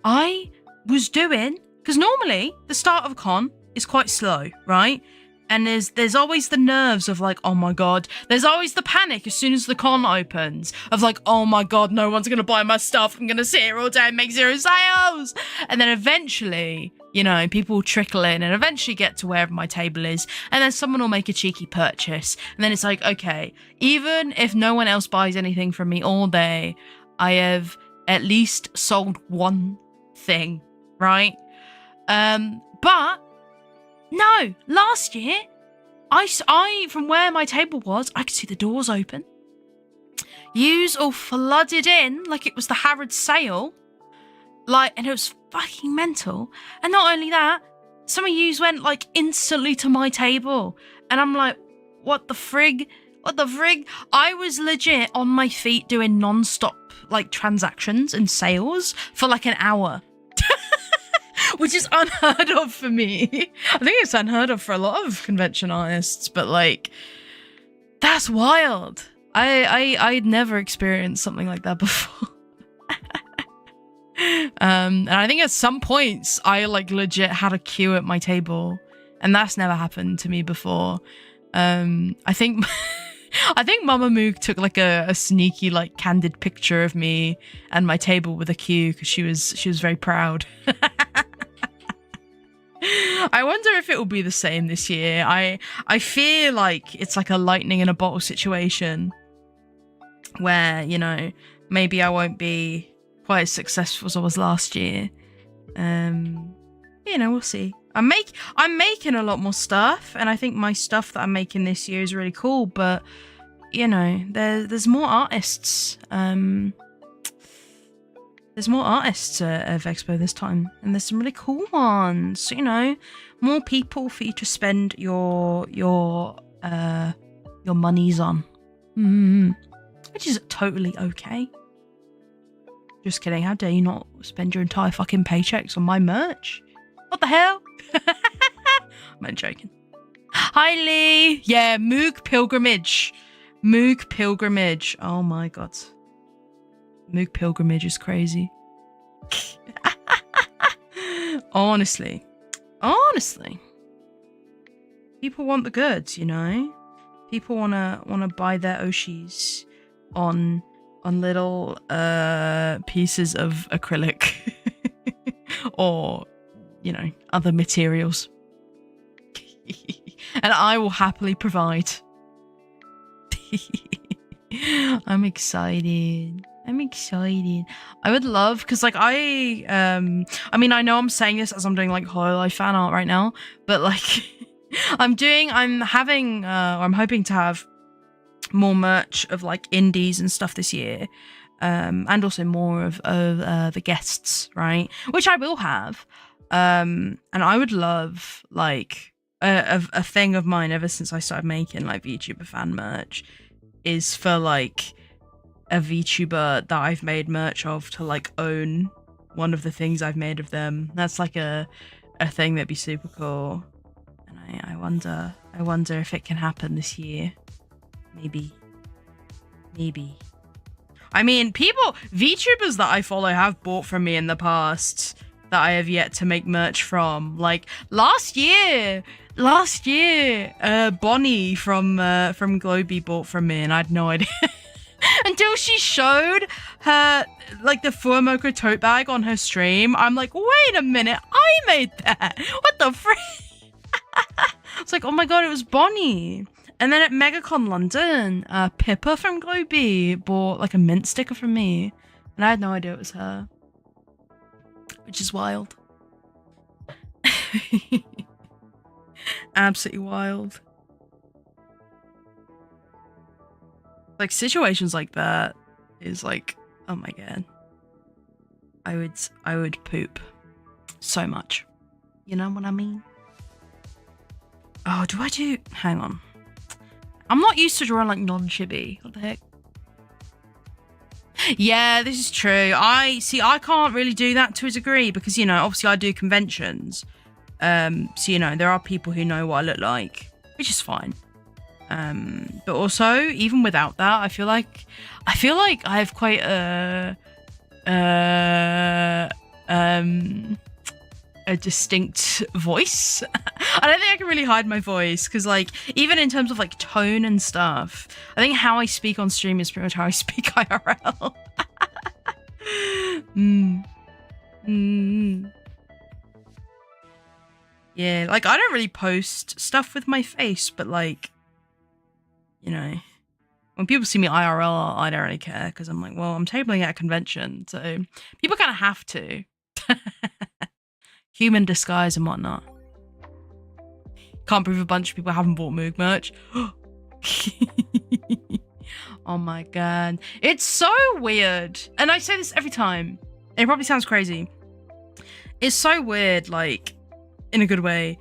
I was doing, because normally the start of a con is quite slow, right? And there's always the nerves of like, oh my god. There's always the panic as soon as the con opens of like, oh my god, no one's gonna buy my stuff. I'm gonna sit here all day and make 0 sales. And then eventually, you know, people will trickle in and eventually get to wherever my table is. And then someone will make a cheeky purchase. And then it's like, okay, even if no one else buys anything from me all day, I have at least sold one thing, right? But no, last year, I from where my table was, I could see the doors open. Yous all flooded in like it was the Harrods sale. Like, and it was fucking mental. And not only that, some of yous went like instantly to my table. And I'm like, what the frig? What the frig? I was legit on my feet doing non-stop like transactions and sales for like an hour. Which is unheard of for me. I think it's unheard of for a lot of convention artists, but like, that's wild. I'd never experienced something like that before. And I think at some points I like legit had a queue at my table, and that's never happened to me before. I think Mama Moog took like a sneaky like candid picture of me and my table with a queue because she was very proud. I wonder if it will be the same this year. I feel like it's like a lightning in a bottle situation where, you know, maybe I won't be quite as successful as I was last year. You know, we'll see. I'm making a lot more stuff, and I think my stuff that I'm making this year is really cool, but you know, there's more artists. There's more artists at Expo this time, and there's some really cool ones. You know, more people for you to spend your monies on, which is totally okay. Just kidding. How dare you not spend your entire fucking paychecks on my merch? What the hell? I'm joking. Hi Lee. Yeah, Moog Pilgrimage. Moog Pilgrimage. Oh my god. Moog Pilgrimage is crazy. Honestly. People want the goods, you know? People wanna buy their Oshis on little pieces of acrylic or, you know, other materials. And I will happily provide. I'm excited. I would love, because like I mean, I know I'm saying this as I'm doing like Hololive fan art right now, but like I'm hoping to have more merch of like indies and stuff this year, and also more of the guests, right? Which I will have, and I would love like a thing of mine ever since I started making like VTuber fan merch is for like a VTuber that I've made merch of to like own one of the things I've made of them. That's like a thing that'd be super cool, and I wonder if it can happen this year. Maybe. I mean, VTubers that I follow have bought from me in the past that I have yet to make merch from. Like last year, Bonnie from Globey bought from me, and I had no idea until she showed her like the Fuamoko tote bag on her stream. I'm like, wait a minute, I made that. What the frick? It's like, oh my god, it was Bonnie. And then at MegaCon London, Pippa from Globey bought like a mint sticker from me, and I had no idea it was her, which is wild. Absolutely wild. Like situations like that is like, oh my god, I would poop so much. You know what I mean? Oh, hang on. I'm not used to drawing like non-chibi. What the heck? Yeah, this is true. I can't really do that to a degree because, you know, obviously I do conventions. So, you know, there are people who know what I look like, which is fine. But also, even without that, I feel like I have quite a distinct voice. I don't think I can really hide my voice because, like, even in terms of like tone and stuff, I think how I speak on stream is pretty much how I speak IRL. Yeah, like I don't really post stuff with my face, but like, you know, when people see me IRL, I don't really care because I'm like, well, I'm tabling at a convention, so people kind of have to. Human disguise and whatnot. Can't prove a bunch of people haven't bought Moog merch. Oh my god. It's so weird. And I say this every time. It probably sounds crazy. It's so weird, like, in a good way,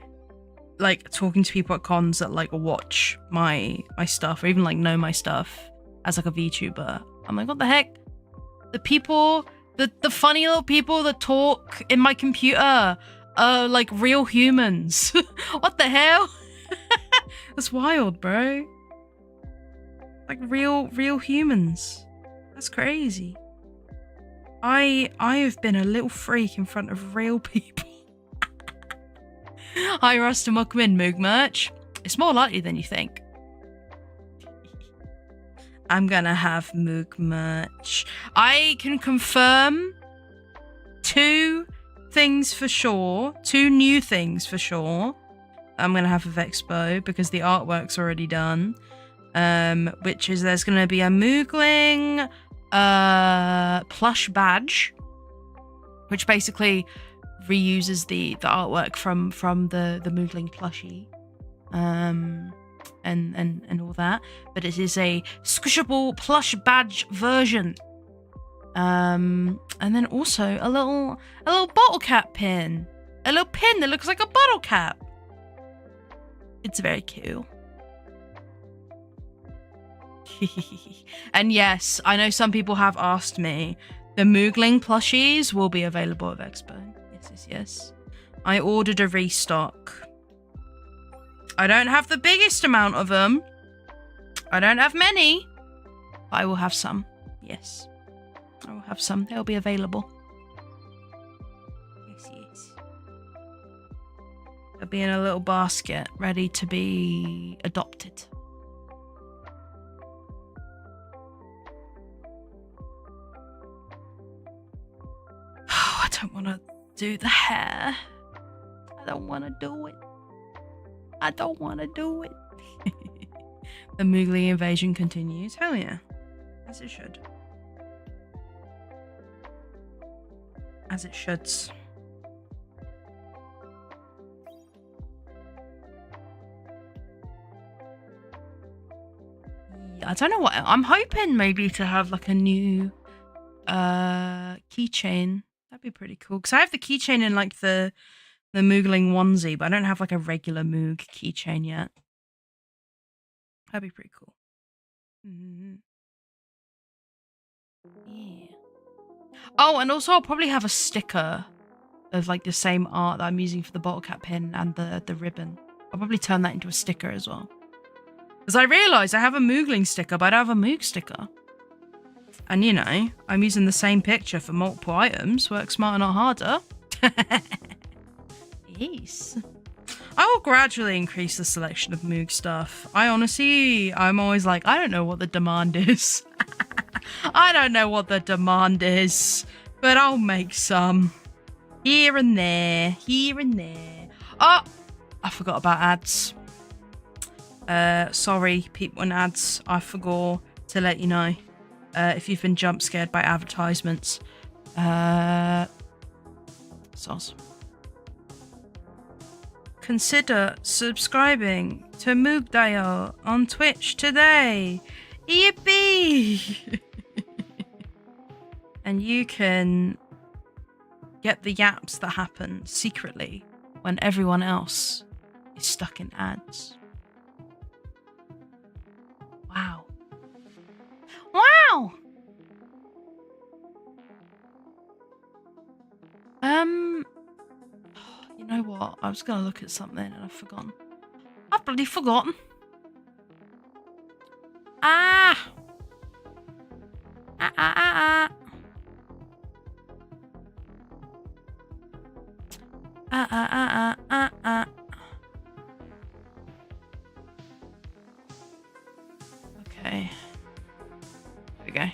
like, talking to people at cons that, like, watch my stuff or even, like, know my stuff as, like, a VTuber. I'm like, what the heck? The people... The funny little people that talk in my computer are like real humans. What the hell? That's wild, bro. Like real humans. That's crazy. I have been a little freak in front of real people. Hi, Rasta Mukmin Moog merch. It's more likely than you think. I'm gonna have Moog merch. I can confirm 2 things for sure. 2 new things for sure. I'm going to have of Expo because the artwork's already done. Which is there's going to be a Moogling plush badge, which basically reuses the artwork from the Moogling plushie. And all that. But it is a squishable plush badge version. And then also a little bottle cap pin. A little pin that looks like a bottle cap. It's very cute. And yes, I know some people have asked me. The Moogling plushies will be available at Expo. Yes. I ordered a restock. I don't have the biggest amount of them. I don't have many. But I will have some. Yes. I will have some. They'll be available. Yes. They'll be in a little basket, ready to be adopted. Oh, I don't want to do the hair. I don't want to do it. I don't want to do it. The Moogly invasion continues. Hell yeah. As it should. As it should. Yeah, I don't know what. I'm hoping maybe to have like a new keychain. That'd be pretty cool. Because I have the keychain in like the Moogling onesie, but I don't have like a regular Moog keychain yet. That'd be pretty cool. Yeah. Oh, and also I'll probably have a sticker of like the same art that I'm using for the bottle cap pin and the ribbon. I'll probably turn that into a sticker as well. Because I realised I have a Moogling sticker, but I don't have a Moog sticker. And you know, I'm using the same picture for multiple items. Work smarter, not harder. Yes. I will gradually increase the selection of Moog stuff. I'm always like, I don't know what the demand is. I don't know what the demand is, but I'll make some. Here and there. Oh, I forgot about ads. Sorry, people and ads. I forgot to let you know. If you've been jump scared by advertisements. Sauce. Consider subscribing to Moogdayo on Twitch today. Yippee! And you can get the yaps that happen secretly when everyone else is stuck in ads. Wow. Wow! You know what? I was gonna look at something and I've forgotten. I've bloody forgotten. Okay. There we go. You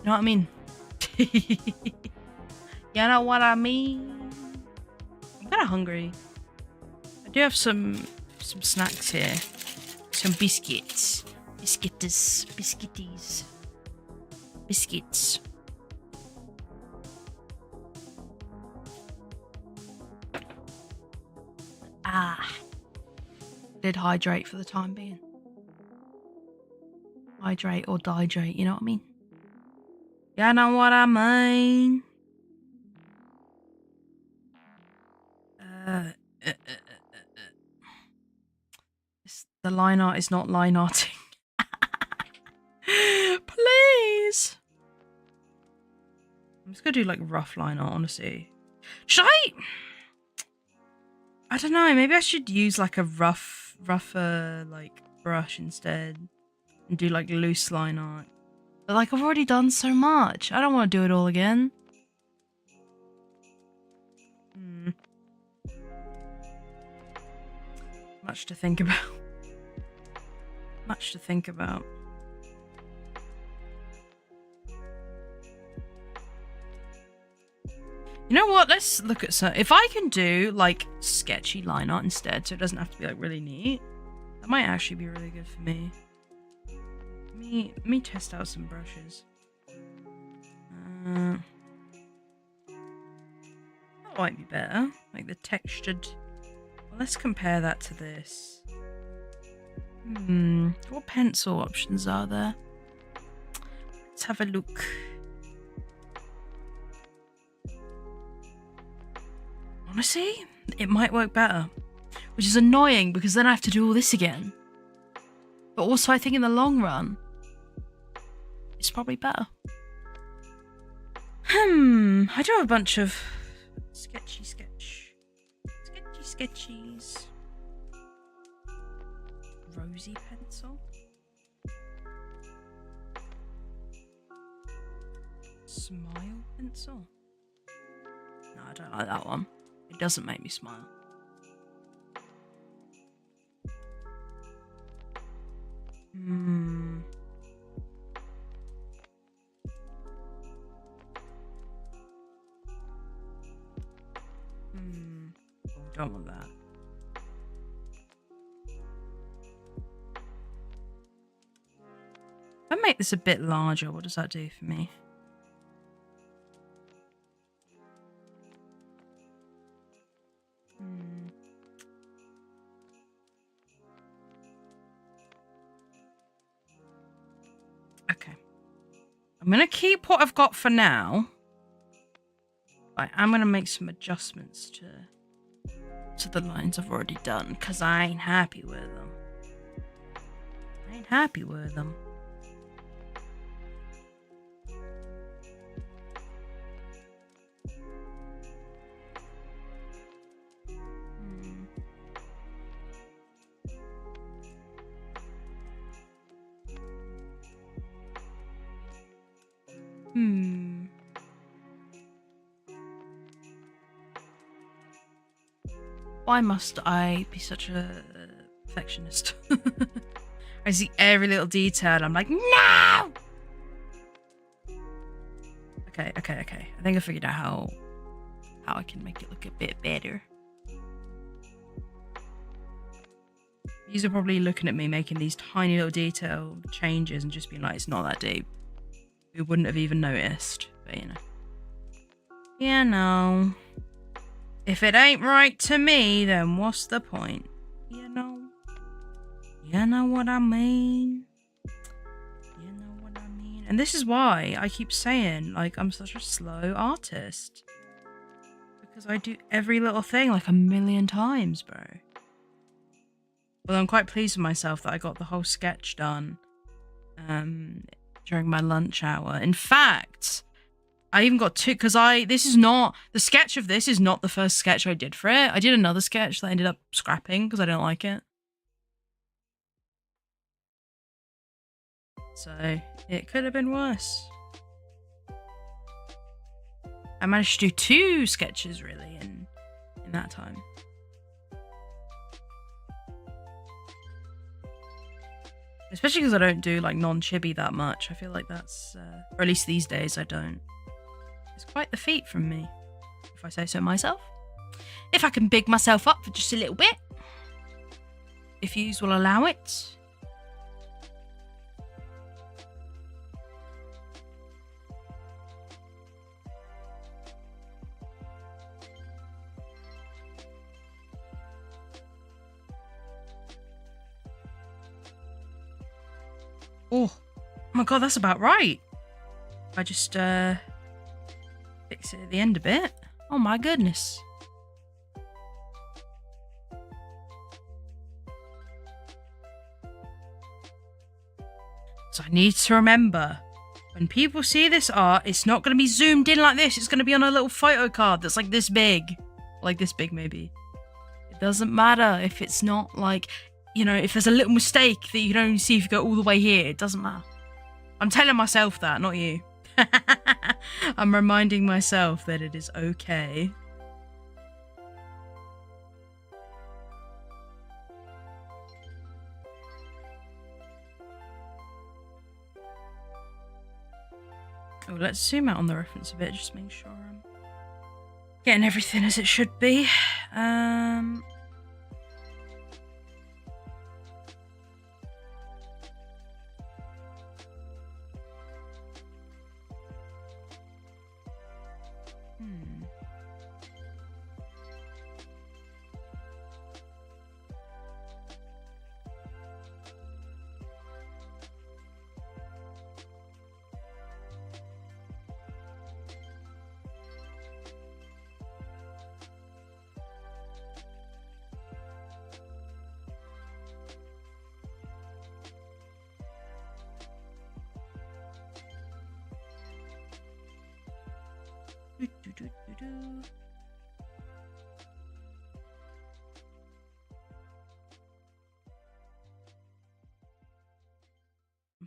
know what I mean? You know what I mean? I'm kind of hungry. I do have some snacks here. Some biscuits. Biscuities. Did hydrate for the time being. Hydrate or dihydrate, you know what I mean? You know what I mean? The line art is not line arting. Please. I'm just gonna do like rough line art, honestly. Should I don't know, maybe I should use like a rougher like brush instead and do like loose line art. But like I've already done so much. I don't want to do it all again. Much to think about. Much to think about. You know what? Let's look at some. If I can do like sketchy line art instead, so it doesn't have to be like really neat, that might actually be really good for me. Let me test out some brushes. That might be better. Like the textured. Well, let's compare that to this. What pencil options are there? Let's have a look. Honestly, it might work better. Which is annoying because then I have to do all this again. But also I think in the long run, it's probably better. I do have a bunch of sketchies. Rosy pencil. Smile pencil. No, I don't like that one. It doesn't make me smile. Don't want that. If I make this a bit larger, what does that do for me? Okay. I'm going to keep what I've got for now. But I'm going to make some adjustments to the lines I've already done, because I ain't happy with them. Why must I be such a perfectionist? I see every little detail and I'm like, no! Okay. I think I figured out how I can make it look a bit better. These are probably looking at me making these tiny little detail changes and just being like, it's not that deep. We wouldn't have even noticed, but you know. You know. If it ain't right to me, then what's the point? You know? You know what I mean? And this is why I keep saying, like, I'm such a slow artist. Because I do every little thing like a million times, bro. Well, I'm quite pleased with myself that I got the whole sketch done during my lunch hour. In fact, I even got two, because the sketch of this is not the first sketch I did for it. I did another sketch that I ended up scrapping because I don't like it. So, it could have been worse. I managed to do 2 sketches, really, in that time. Especially because I don't do, like, non-chibi that much. I feel like that's, or at least these days I don't. It's quite the feat from me, if I say so myself. If I can big myself up for just a little bit. If yous will allow it. Oh my god, that's about right. I just fix it at the end a bit. Oh my goodness. So I need to remember, when people see this art, it's not going to be zoomed in like this. It's going to be on a little photo card that's like this big. Like this big, maybe. It doesn't matter if it's not like, you know, if there's a little mistake that you can only see if you go all the way here. It doesn't matter. I'm telling myself that, not you. I'm reminding myself that it is okay. Oh, let's zoom out on the reference a bit, just make sure I'm Getting everything as it should be. I'm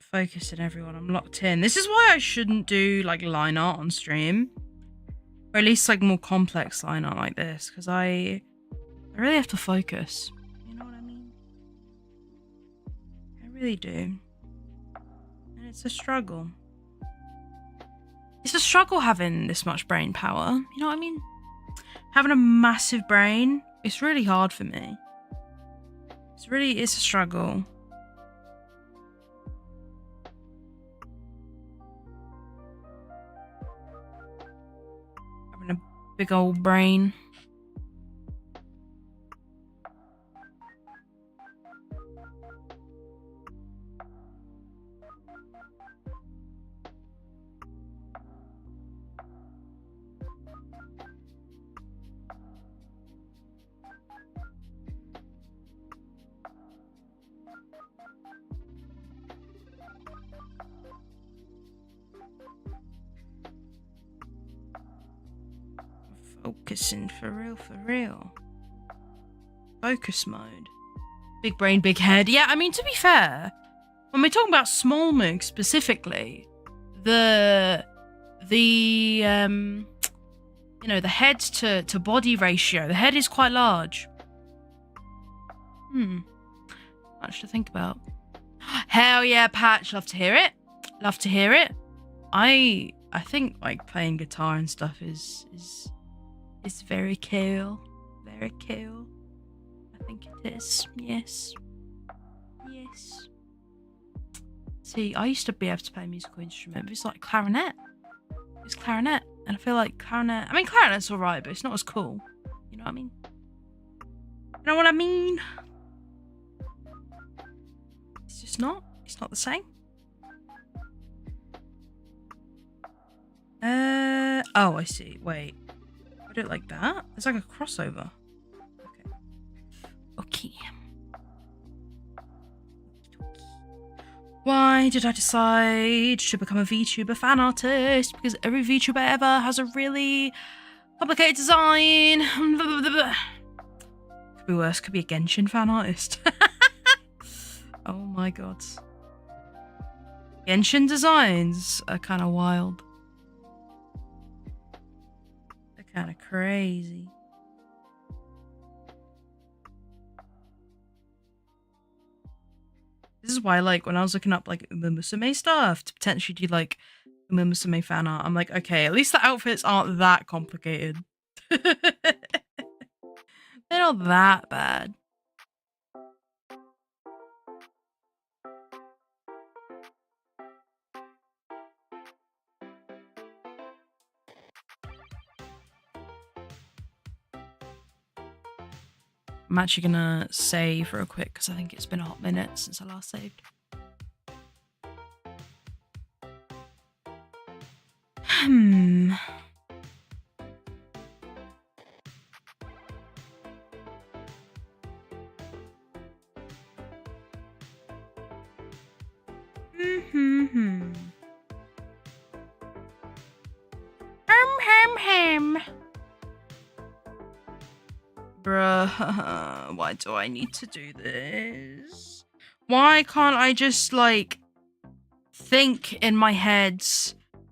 focusing, everyone. I'm locked in. This is why I shouldn't do like line art on stream, or at least like more complex line art like this, because I really have to focus. You know what I mean? I really do, and it's a struggle. It's a struggle having this much brain power. You know what I mean? Having a massive brain, it's really hard for me. It's a struggle. Having a big old brain. Focusing for real. Focus mode. Big brain, big head. Yeah, I mean, to be fair, when we're talking about small moog specifically, the you know, the head to body ratio, the head is quite large. Much to think about. Hell yeah, Patch, love to hear it. Love to hear it. I think like playing guitar and stuff is very cool. Very cool. I think it is. Yes. Yes. See, I used to be able to play a musical instrument, but it's like clarinet. It's clarinet. And I feel like clarinet... I mean, clarinet's alright, but it's not as cool. You know what I mean? You know what I mean? It's just not. It's not the same. Oh, I see. Wait. I do it like that? It's like a crossover. Okay. Why did I decide to become a VTuber fan artist? Because every VTuber ever has a really complicated design. Could be worse. Could be a Genshin fan artist. Oh my god. Genshin designs are kind of wild. They're kind of crazy. This is why, like, when I was looking up, like, Uma Musume stuff to potentially do, like, Uma Musume fan art, I'm like, okay, at least the outfits aren't that complicated. They're not that bad. I'm actually gonna save real quick because I think it's been a hot minute since I last saved. Bruh, why do I need to do this? Why can't I just, like, think in my head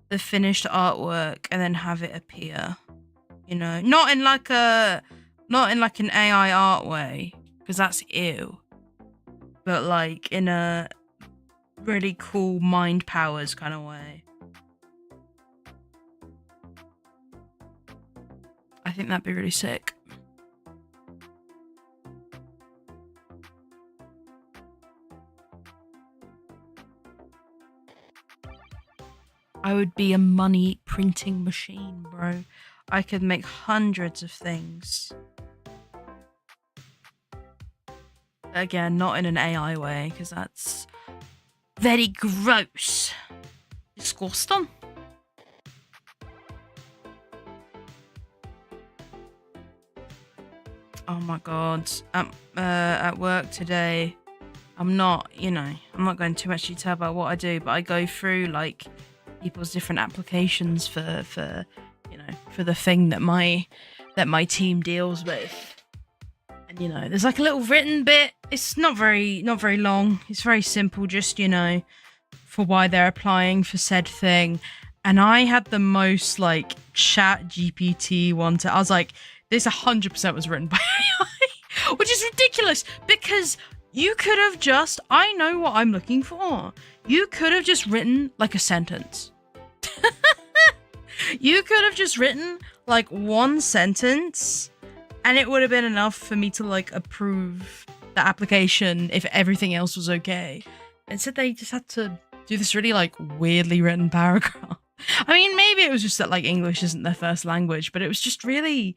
the finished artwork and then have it appear? You know, not in like an AI art way, because that's ew. But like in a really cool mind powers kind of way. I think that'd be really sick. I would be a money printing machine, bro. I could make hundreds of things. Again, not in an AI way, because that's very gross. Disgusting. Oh my god. At work today, I'm not going too much detail about what I do, but I go through like people's different applications for the thing that my team deals with. And there's like a little written bit. It's not very long. It's very simple, just for why they're applying for said thing. And I had the most like chat GPT one I was like, this 100% was written by AI, which is ridiculous because you could have just, I know what I'm looking for. You could have just written like a sentence. You could have just written like one sentence and it would have been enough for me to like approve the application if everything else was okay. Instead, they just had to do this really like weirdly written paragraph. I mean, maybe it was just that like English isn't their first language, but it was just really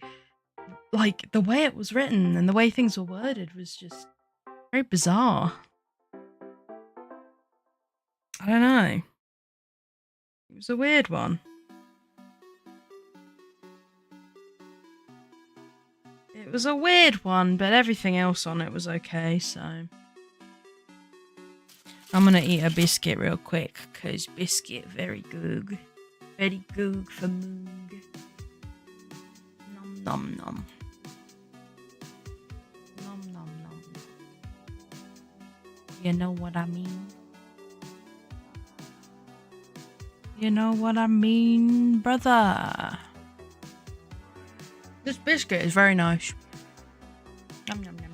like the way it was written and the way things were worded was just very bizarre. I don't know. It was a weird one. It was a weird one, but everything else on it was okay, so I'm gonna eat a biscuit real quick, because biscuit very good. Very good for moog. Nom nom nom. Nom nom nom. You know what I mean? You know what I mean, brother? This biscuit is very nice. Yum yum yum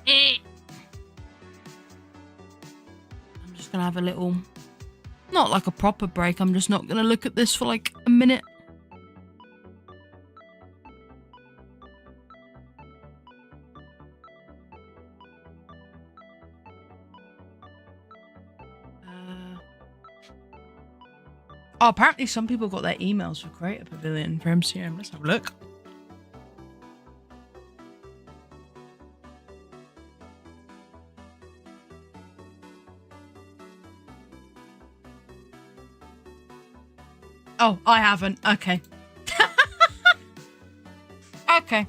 yum. I'm just gonna have a little, not like a proper break. I'm just not gonna look at this for like a minute. Oh, apparently some people got their emails for Creator Pavilion for MCM. Let's have a look. Oh, I haven't. Okay. Okay.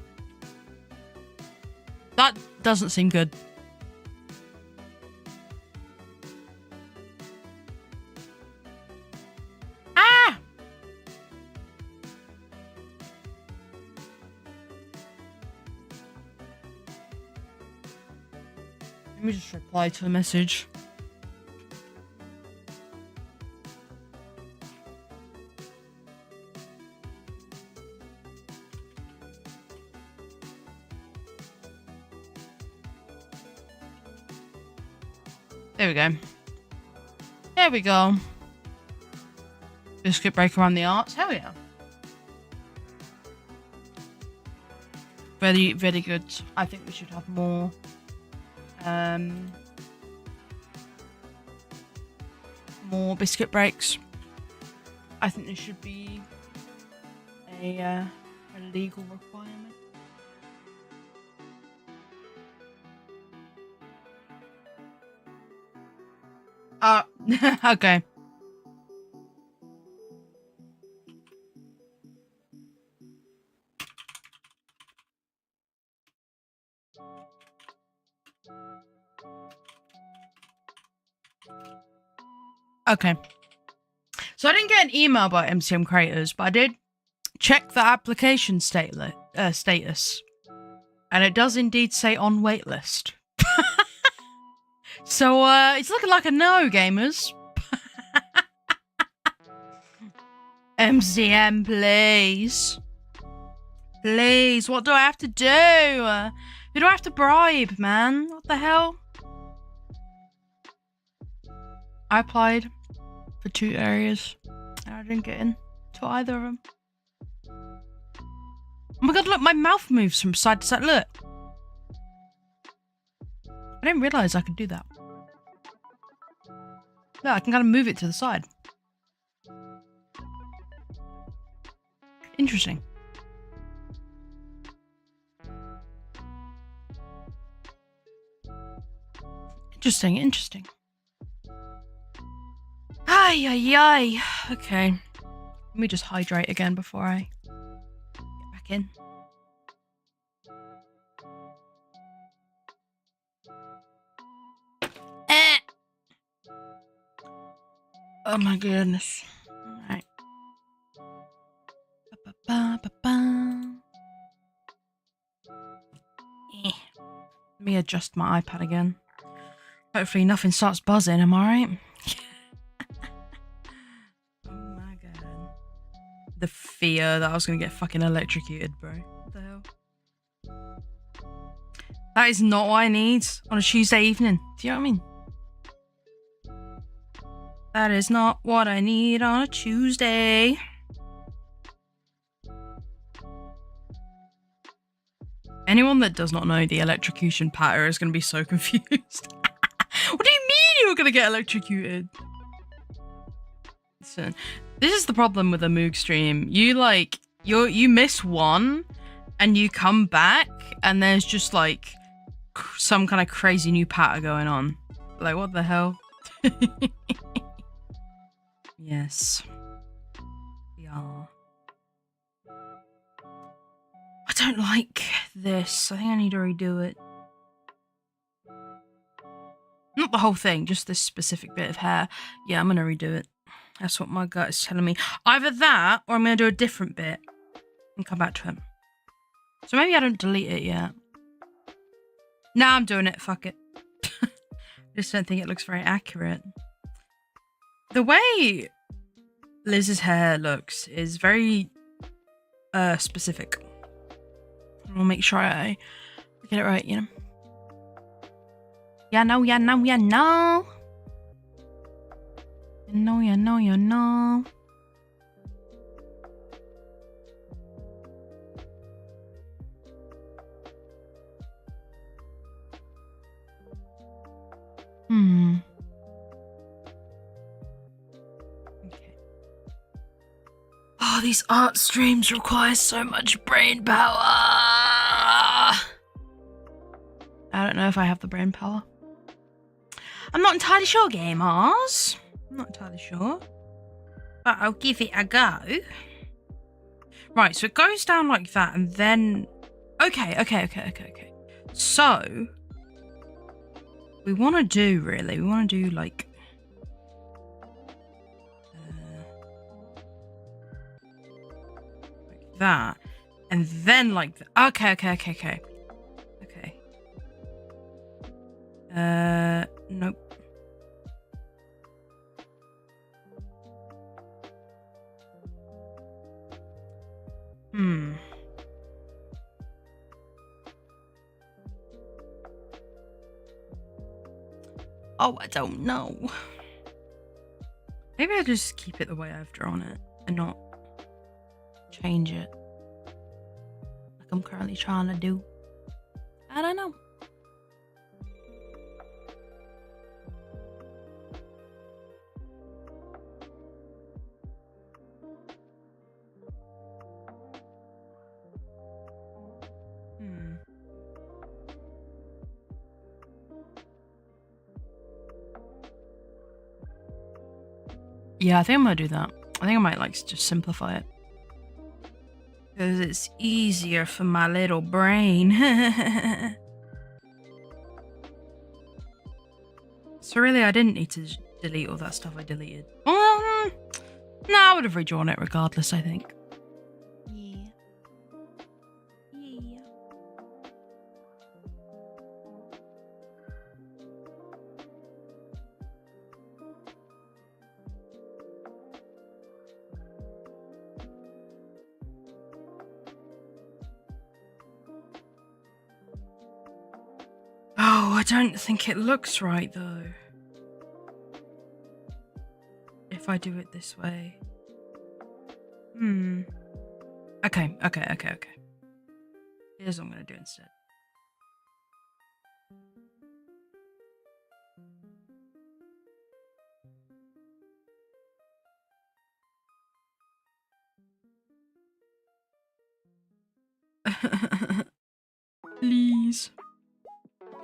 That doesn't seem good. Let me just reply to a message. There we go. There we go. Biscuit break around the arts. Hell yeah. Very, very good. I think we should have more. More biscuit breaks. I think this should be a legal requirement. Okay. Okay. So I didn't get an email about MCM creators, but I did check the application status. And it does indeed say on waitlist. So it's looking like a no, gamers. MCM, please. Please, what do I have to do? Who do I have to bribe, man? What the hell? I applied for 2 areas and I didn't get in to either of them. Oh my god, look, my mouth moves from side to side. Look. I didn't realise I could do that. No, I can kind of move it to the side. Interesting. Interesting. Ay, ay, ay. Okay. Let me just hydrate again before I get back in. Oh my goodness. Alright. Let me adjust my iPad again. Hopefully nothing starts buzzing, am I right? Oh my god. The fear that I was gonna get fucking electrocuted, bro. What the hell? That is not what I need on a Tuesday evening. Do you know what I mean? That is not what I need on a Tuesday. Anyone that does not know the electrocution patter is going to be so confused. What do you mean you're going to get electrocuted? Listen, this is the problem with a Moog stream. You miss one and you come back and there's just like some kind of crazy new patter going on. Like, what the hell? Yes. Yeah. I don't like this. I think I need to redo it. Not the whole thing, just this specific bit of hair. Yeah, I'm gonna redo it. That's what my gut is telling me. Either that, or I'm gonna do a different bit and come back to it. So maybe I don't delete it yet. Nah, I'm doing it. Fuck it. I just don't think it looks very accurate. The way Liz's hair looks is very specific. I'll make sure I get it right, you know. Yeah, no. You know. Okay. Oh, these art streams require so much brain power. I don't know if I have the brain power. I'm not entirely sure, gamers. I'm not entirely sure. But I'll give it a go. Right, so it goes down like that and then... Okay. So... we want to do, really, like... like that. And then like... Okay. Nope. Oh, I don't know. Maybe I'll just keep it the way I've drawn it and not change it like I'm currently trying to do. I don't know. Yeah, I think I'm gonna do that. I think I might like just simplify it. Because it's easier for my little brain. So really, I didn't need to delete all that stuff I deleted. No, I would have redrawn it regardless, I think. Yeah. Oh, I don't think it looks right though. If I do it this way. Okay. Here's what I'm going to do instead. Please.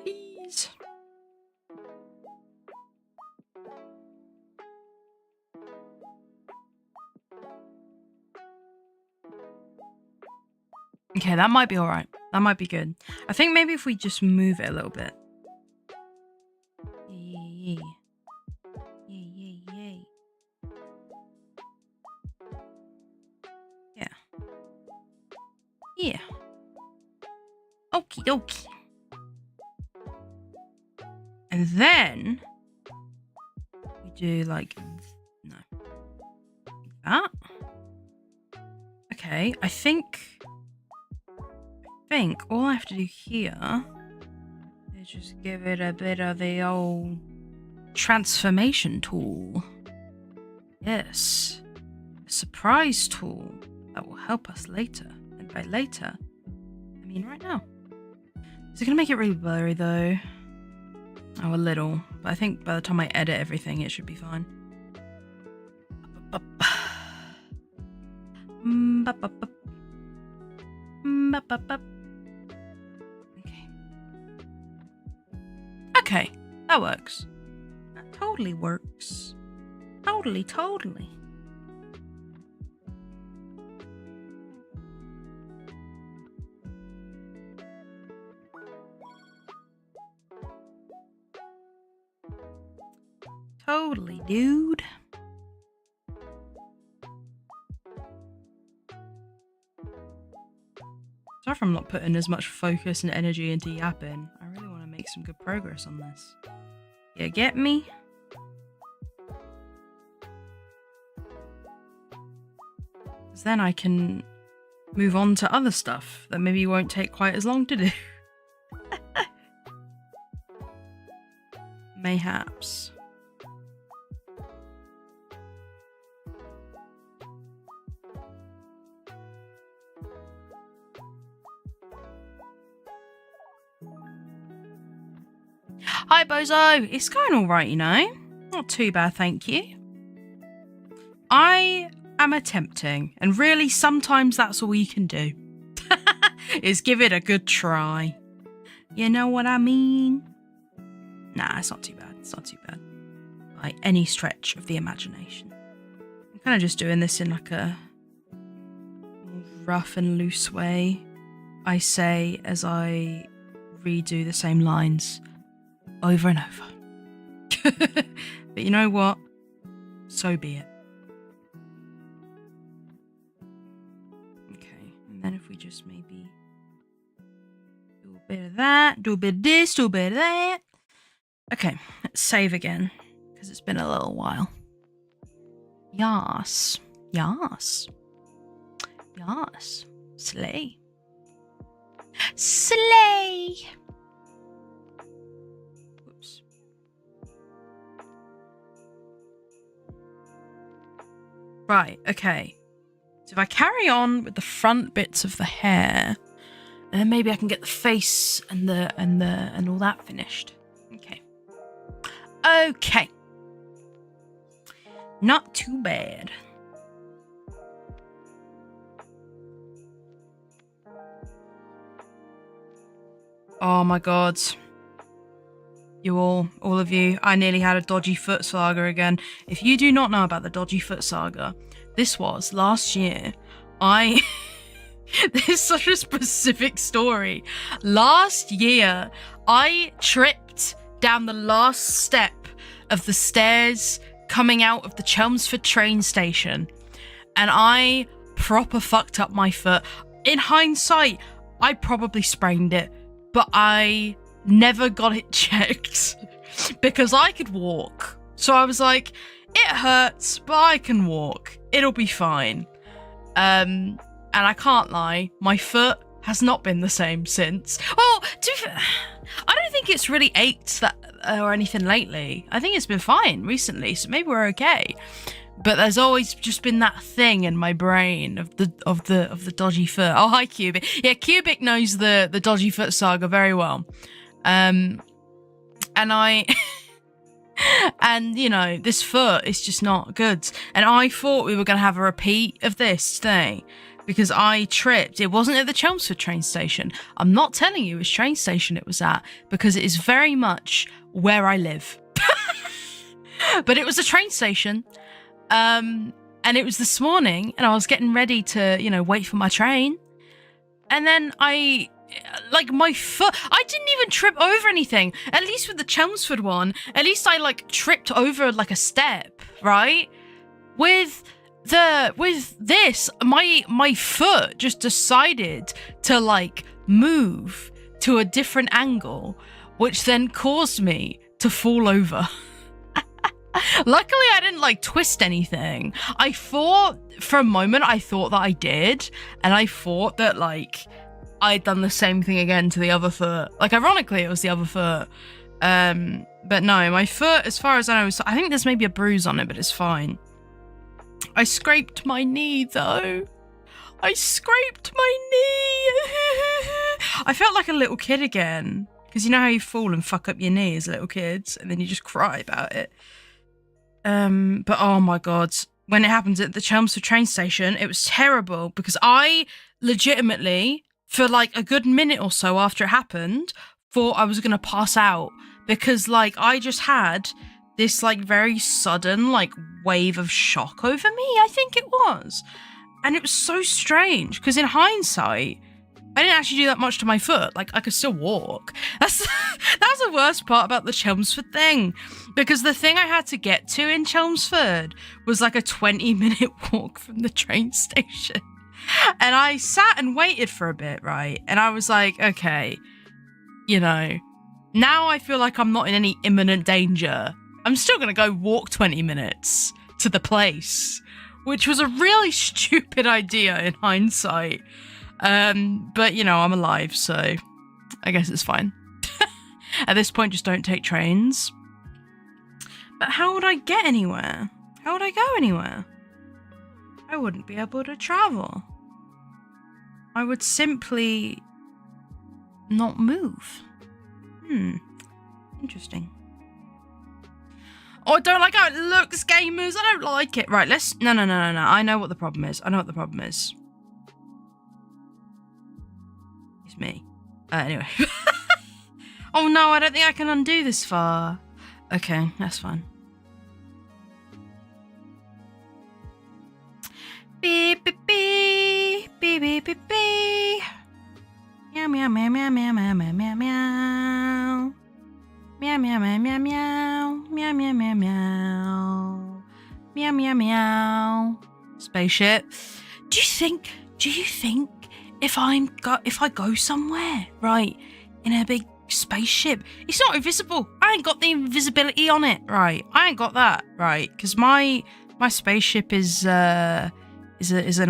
Please. Okay, that might be alright. That might be good. I think maybe if we just move it a little bit. Yeah. Yeah. Yeah. Okie dokie. And then we do like no. Like that. Okay, I think all I have to do here is just give it a bit of the old transformation tool. Yes. A surprise tool that will help us later. And by later, I mean right now. Is it going to make it really blurry though? Oh, a little. But I think by the time I edit everything, it should be fine. Okay, that works. That totally works. Totally. Totally, dude. Sorry if I'm not putting as much focus and energy into yapping. I really want to make some good progress on this. You get me? Because then I can move on to other stuff that maybe won't take quite as long to do. Mayhaps. Hi, Bozo. It's going all right, you know. Not too bad, thank you. I am attempting, and really, sometimes that's all you can do. Is give it a good try. You know what I mean? Nah, it's not too bad. It's not too bad. By any stretch of the imagination. I'm kind of just doing this in like a rough and loose way. I say as I redo the same lines over and over. But you know what? So be it. Okay, and then if we just maybe do a bit of that, do a bit of this, do a bit of that. Okay, let's save again, because it's been a little while. Yas. Yas. Yas. Slay. Slay! Whoops. Right, okay. So if I carry on with the front bits of the hair, then maybe I can get the face and all that finished. Okay. Okay. Not too bad. Oh my god. You all of you, I nearly had a dodgy foot saga again. If you do not know about the dodgy foot saga, this was last year. This is such a specific story. Last year, I tripped down the last step of the stairs coming out of the Chelmsford train station, and I proper fucked up my foot. In hindsight, I probably sprained it, but I never got it checked because I could walk. So I was like, it hurts, but I can walk. It'll be fine. And I can't lie, my foot has not been the same since. Well, I don't think it's really ached that or anything lately. I think it's been fine recently, so maybe we're okay. But there's always just been that thing in my brain of the dodgy foot. Oh, hi, Cubic. Yeah, Cubic knows the dodgy foot saga very well. And I... and, you know, this foot is just not good. And I thought we were going to have a repeat of this today because I tripped. It wasn't at the Chelmsford train station. I'm not telling you which train station it was at because it is very much where I live. But it was a train station. And it was this morning and I was getting ready to, you know, wait for my train. And then my foot, I didn't even trip over anything. At least with the Chelmsford one, at least I like tripped over like a step, right? With this, my foot just decided to like move to a different angle, which then caused me to fall over. Luckily, I didn't like twist anything. I thought for a moment, I thought that I did. And I thought that like I'd done the same thing again to the other foot. Like, ironically, it was the other foot. But no, my foot, as far as I know, I think there's maybe a bruise on it, but it's fine. I scraped my knee, though. I scraped my knee. I felt like a little kid again. Because you know how you fall and fuck up your knee as little kids, and then you just cry about it. But oh my God. When it happened at the Chelmsford train station, it was terrible because I legitimately, for like a good minute or so after it happened, thought I was going to pass out because like I just had this like very sudden like wave of shock over me, I think it was. And it was so strange because in hindsight, I didn't actually do that much to my foot. Like, I could still walk. That's the worst part about the Chelmsford thing. Because the thing I had to get to in Chelmsford was like a 20-minute walk from the train station. And I sat and waited for a bit, right? And I was like, okay, you know, now I feel like I'm not in any imminent danger. I'm still going to go walk 20 minutes to the place, which was a really stupid idea in hindsight. But you know, I'm alive, so I guess it's fine. At this point, just don't take trains. But how would I get anywhere? How would I go anywhere? I wouldn't be able to travel. I would simply not move. Interesting. Oh, I don't like how it looks, gamers. I don't like it. Right, let's... No. I know what the problem is. It's me. Anyway. Oh no, I don't think I can undo this far. Okay, that's fine. Beep, beep, beep, beep, beep, beep, beep. Meow, meow, meow, meow, meow, meow, meow, meow, meow. Meow, meow, meow, meow, meow. Meow, meow, meow, meow. Meow, meow, meow. Spaceship. Do you think if I go somewhere, right, in a big spaceship, it's not invisible. I ain't got the invisibility on it, right? I ain't got that, right? Because my spaceship is an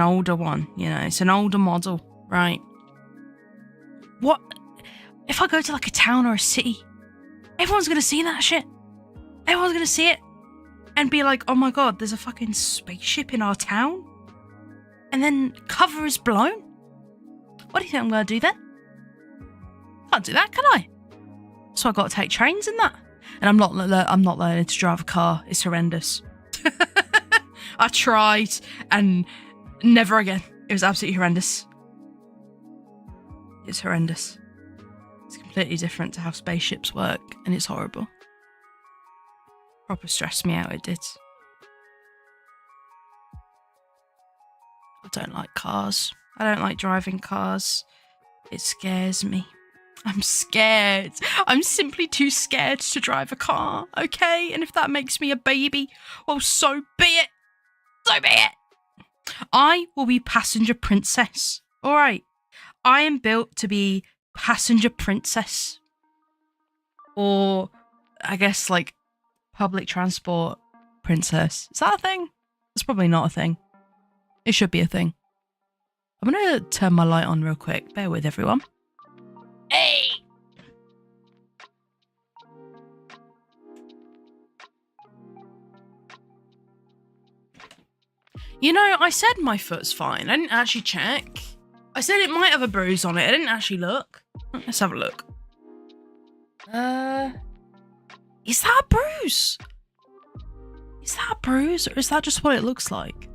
older one, you know, it's an older model, right? What if I go to like a town or a city? Everyone's gonna see that shit. Everyone's gonna see it and be like, oh my God, there's a fucking spaceship in our town, and then cover is blown. What do you think I'm gonna do then? Can't do that, can I? So I got to take trains and that. And I'm not learning to drive a car. It's horrendous. I tried and never again. It was absolutely horrendous. It's horrendous. It's completely different to how spaceships work, and it's horrible. Proper stressed me out, it did. I don't like cars. I don't like driving cars. It scares me. I'm scared. I'm simply too scared to drive a car, okay? And if that makes me a baby, well, so be it. So be it. I will be passenger princess. All right. I am built to be passenger princess. Or, I guess, like, public transport princess. Is that a thing? It's probably not a thing. It should be a thing. I'm going to turn my light on real quick. Bear with everyone. Hey! You know, I said my foot's fine. I didn't actually check. I said it might have a bruise on it. I didn't actually look. Let's have a look. Is that a bruise? Is that a bruise, or is that just what it looks like?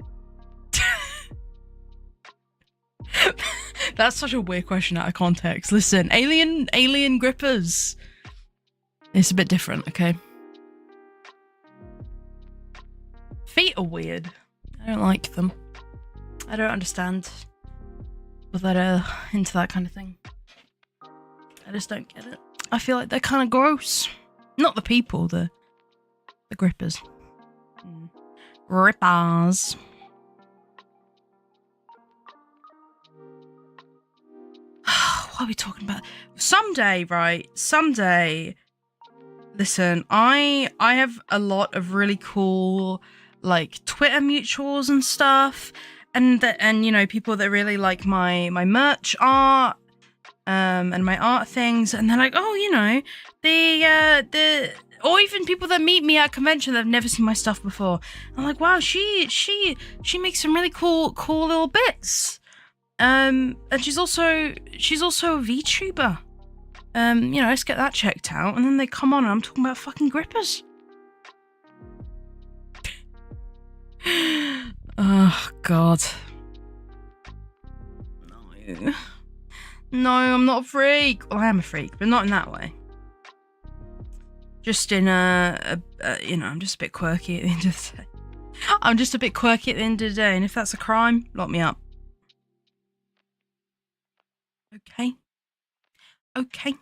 That's such a weird question out of context. Listen, alien grippers. It's a bit different, okay? Feet are weird. I don't like them. I don't understand whether they're into that kind of thing. I just don't get it. I feel like they're kind of gross. Not the people, the grippers. Grippers. What are we talking about? Someday, right? Someday. Listen, I have a lot of really cool like Twitter mutuals and stuff, and you know, people that really like my merch art, and my art things, and they're like, oh, you know, the or even people that meet me at convention that have never seen my stuff before. I'm like, wow, she makes some really cool little bits. And she's also a VTuber. You know, let's get that checked out. And then they come on and I'm talking about fucking grippers. Oh, God. No, I'm not a freak. Well, I am a freak, but not in that way. Just in you know, I'm just a bit quirky at the end of the day. I'm just a bit quirky at the end of the day, and if that's a crime, lock me up. Okay. Okay.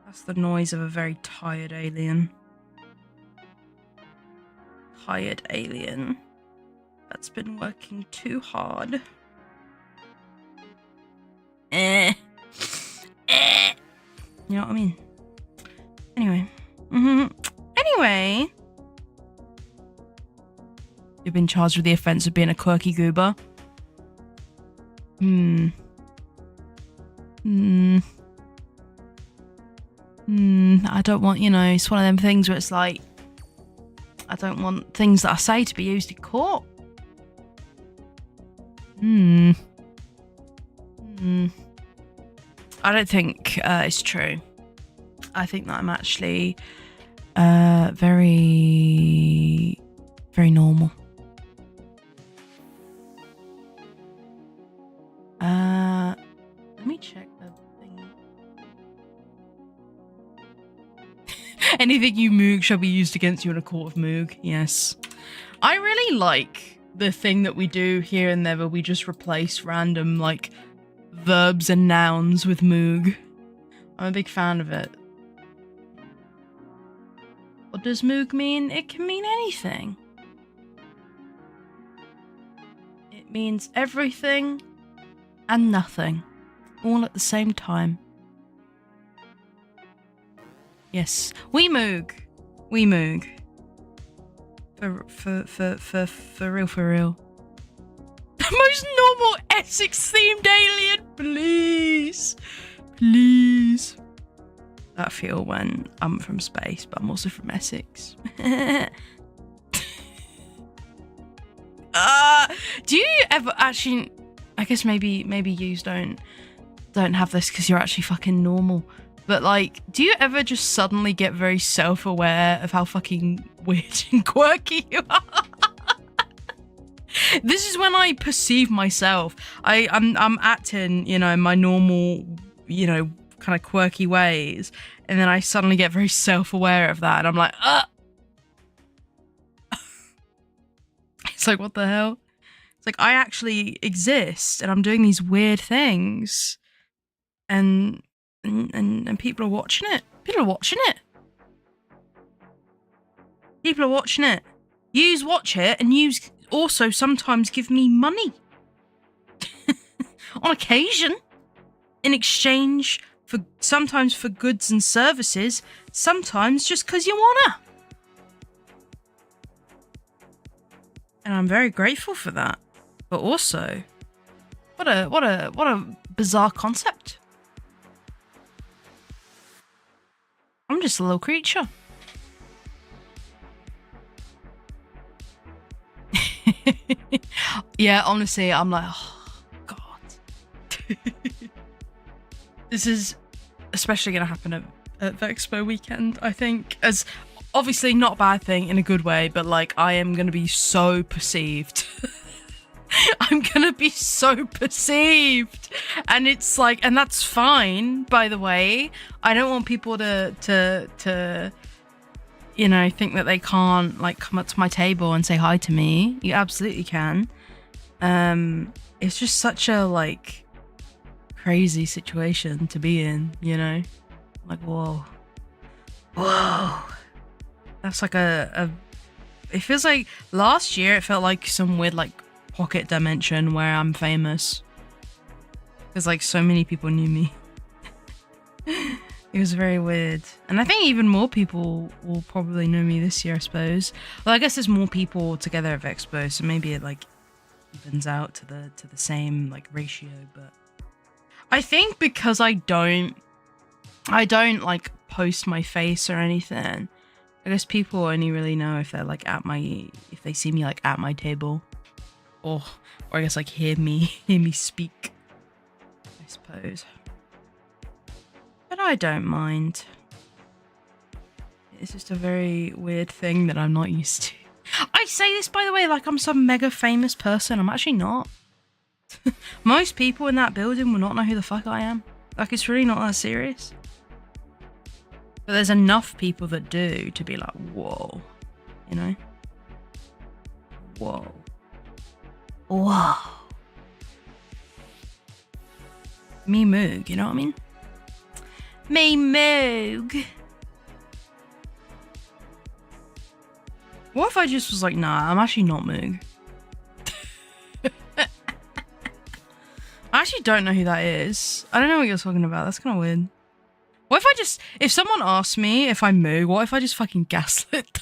That's the noise of a very tired alien. Tired alien that's been working too hard. You know what I mean? Anyway. Anyway. You've been charged with the offense of being a quirky goober. I don't want, you know, it's one of them things where it's like, I don't want things that I say to be used in court. I don't think it's true. I think that I'm actually very, very normal. Let me check the thing. Anything you moog shall be used against you in a court of moog. Yes. I really like the thing that we do here and there where we just replace random, like, verbs and nouns with moog. I'm a big fan of it. What does moog mean? It can mean anything. It means everything and nothing, all at the same time. Yes, we moog. We moog. For real. The most normal Essex-themed alien, please. Please. I feel when I'm from space, but I'm also from Essex. Do you ever actually... I guess maybe yous don't have this because you're actually fucking normal. But like, do you ever just suddenly get very self-aware of how fucking weird and quirky you are? This is when I perceive myself. I'm acting, you know, my normal, you know, kind of quirky ways, and then I suddenly get very self-aware of that, and I'm like, It's like, what the hell? It's like, I actually exist, and I'm doing these weird things, and people are watching it. People are watching it. People are watching it. Yous watch it, and yous also sometimes give me money. On occasion. In exchange for, sometimes for goods and services, sometimes just because you wanna. And I'm very grateful for that. But also, what a bizarre concept. I'm just a little creature. Yeah, honestly, I'm like, oh, God. This is especially going to happen at the Expo weekend, I think. As obviously not a bad thing in a good way, but like I am going to be so perceived. I'm going to be so perceived. And it's like, and that's fine, by the way. I don't want people to you know, think that they can't like come up to my table and say hi to me. You absolutely can. It's just such a like crazy situation to be in, you know? Like, whoa. That's like it feels like last year it felt like some weird like pocket dimension where I'm famous. Because like so many people knew me. It was very weird. And I think even more people will probably know me this year, I suppose. Well, I guess there's more people together at Expo, so maybe it like evens out to the same like ratio, but I think because I don't like post my face or anything, I guess people only really know if they're like if they see me like at my table, or I guess like hear me speak, I suppose. But I don't mind. It's just a very weird thing that I'm not used to. I say this, by the way, like I'm some mega famous person. I'm actually not. Most people in that building will not know who the fuck I am. Like, it's really not that serious. But there's enough people that do to be like, whoa. You know? Whoa. Whoa. Me moog, you know what I mean? Me moog. What if I just was like, nah, I'm actually not moog? I actually don't know who that is. I don't know what you're talking about. That's kind of weird. What if someone asks me if I'm moog, what if I just fucking gaslit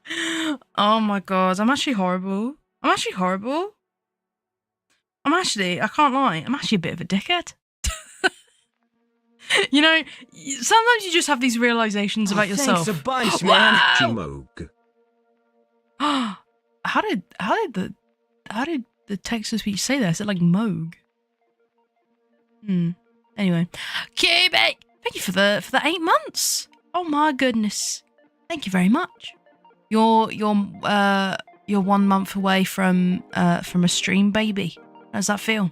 them? Oh my god, I'm actually horrible. I can't lie, I'm actually a bit of a dickhead. You know, sometimes you just have these realizations about yourself. Thanks a bunch, man. Moog. How did the text to speech say that? Is it like moog? Anyway, Cubic, thank you for the 8 months. Oh my goodness, thank you very much. You're 1 month away from a stream baby. How does that feel?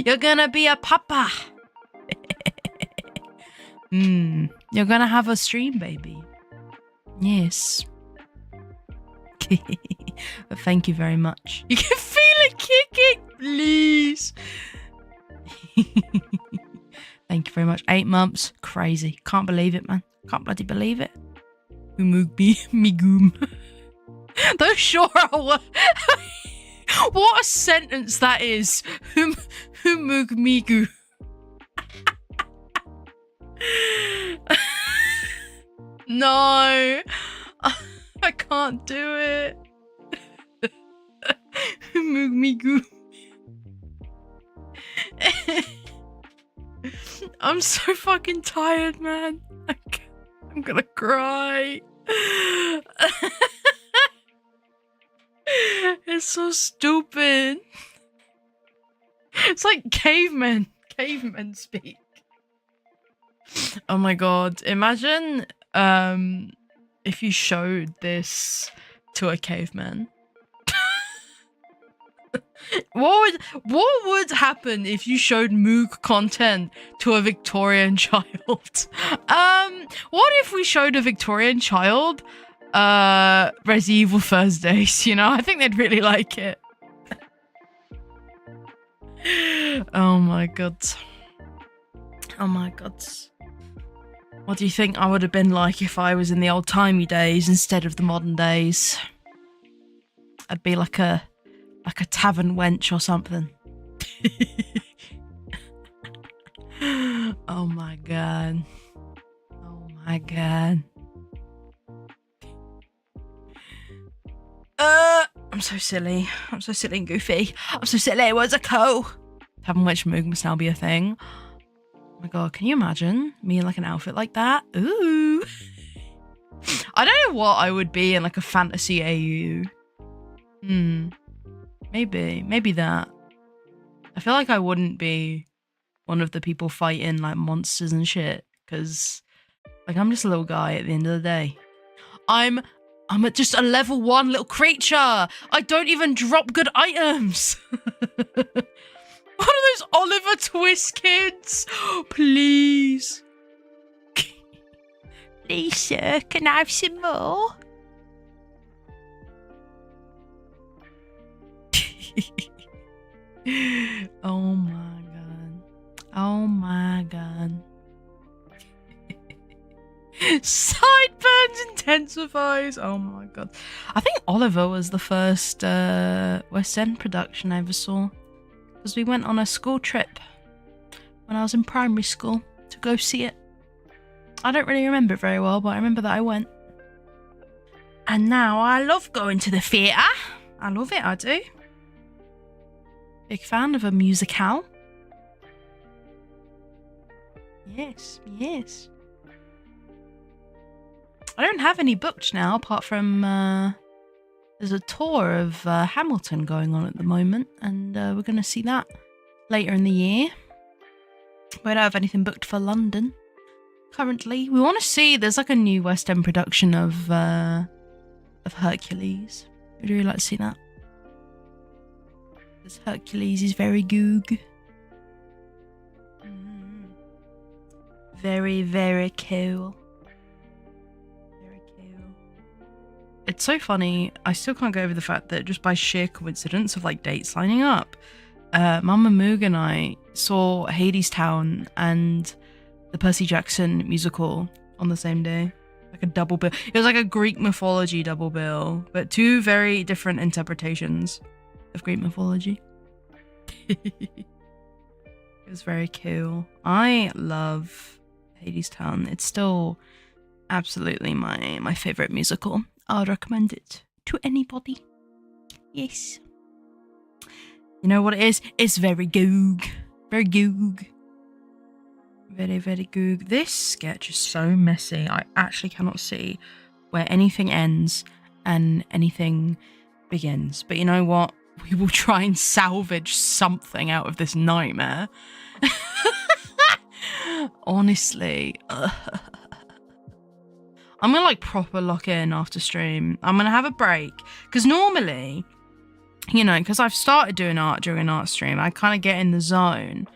You're gonna be a papa. You're gonna have a stream baby. Yes. But thank you very much. You can feel it kicking, please. Thank you very much. 8 months, crazy. Can't believe it, man. Can't bloody believe it. Who moog me goom. Those sure are what a sentence that is. Who moog me goo. No, I can't do it. Moog me goo. I'm so fucking tired, man. I'm gonna cry. It's so stupid. It's like cavemen speak. Oh my god, imagine if you showed this to a caveman. What would happen if you showed moog content to a Victorian child? What if we showed a Victorian child Resident Evil Thursdays, you know? I think they'd really like it. Oh my god. Oh my god. What do you think I would have been like if I was in the old-timey days instead of the modern days? I'd be like a tavern wench or something. Oh my god. Oh my god. I'm so silly. I'm so silly and goofy. I'm so silly. Where's a co? Tavern wench moog must now be a thing. my god, can you imagine me in like an outfit like that? Ooh. I don't know what I would be in like a fantasy AU. Maybe that. I feel like I wouldn't be one of the people fighting like monsters and shit, because like I'm just a little guy at the end of the day. I'm just a level 1 little creature. I don't even drop good items. One of those Oliver Twist kids. Please. Please, sir, can I have some more? Oh my god. Oh my god. Sideburns intensifies. Oh my god. I think Oliver was the first West End production I ever saw. Because we went on a school trip when I was in primary school to go see it. I don't really remember it very well, but I remember that I went. And now I love going to the theatre. I love it, I do. Big fan of a musicale. Yes, yes. I don't have any booked now, apart from there's a tour of Hamilton going on at the moment, and we're going to see that later in the year. We don't have anything booked for London currently. We want to see, there's like a new West End production of Hercules. We'd really like to see that. Because Hercules is very goog. Very, very cool. It's so funny. I still can't get over the fact that just by sheer coincidence of like dates lining up, Mama Moog and I saw Hadestown and the Percy Jackson musical on the same day. Like a double bill. It was like a Greek mythology double bill, but two very different interpretations of Greek mythology. It was very cool. I love Hadestown. It's still absolutely my favorite musical. I'd recommend it to anybody. Yes. You know what it is? It's very goog. Very goog. Very, very goog. This sketch is so messy. I actually cannot see where anything ends and anything begins. But you know what? We will try and salvage something out of this nightmare. Honestly. I'm gonna like proper lock in after stream. I'm gonna have a break. Because normally, you know, because I've started doing art during art stream, I kind of get in the zone.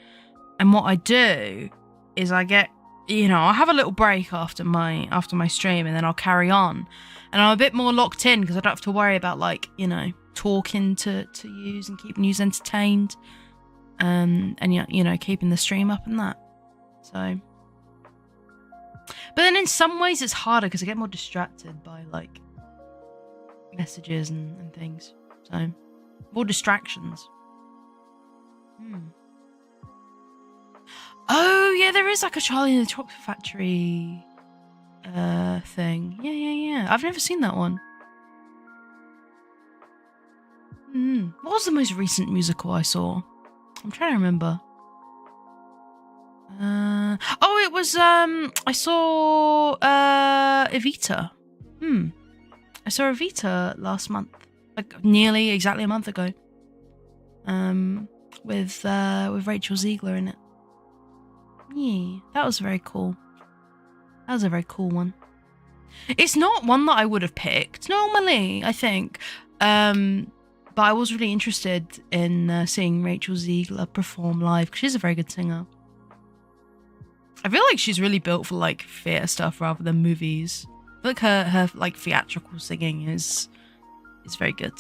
And what I do is I get, you know, I'll have a little break after my stream and then I'll carry on. And I'm a bit more locked in because I don't have to worry about like, you know, talking to yous and keeping yous entertained. And you know, keeping the stream up and that. So... But then in some ways it's harder because I get more distracted by like messages and things. So more distractions. Oh yeah, there is like a Charlie and the Chocolate Factory thing. Yeah. I've never seen that one. What was the most recent musical I saw? I'm trying to remember. It was I saw Evita. I saw Evita last month, like nearly exactly a month ago. With Rachel Ziegler in it. Yeah, that was very cool. That was a very cool one. It's not one that I would have picked normally, I think. But I was really interested in seeing Rachel Ziegler perform live because she's a very good singer. I feel like she's really built for like theatre stuff rather than movies. I feel like her like theatrical singing is very good.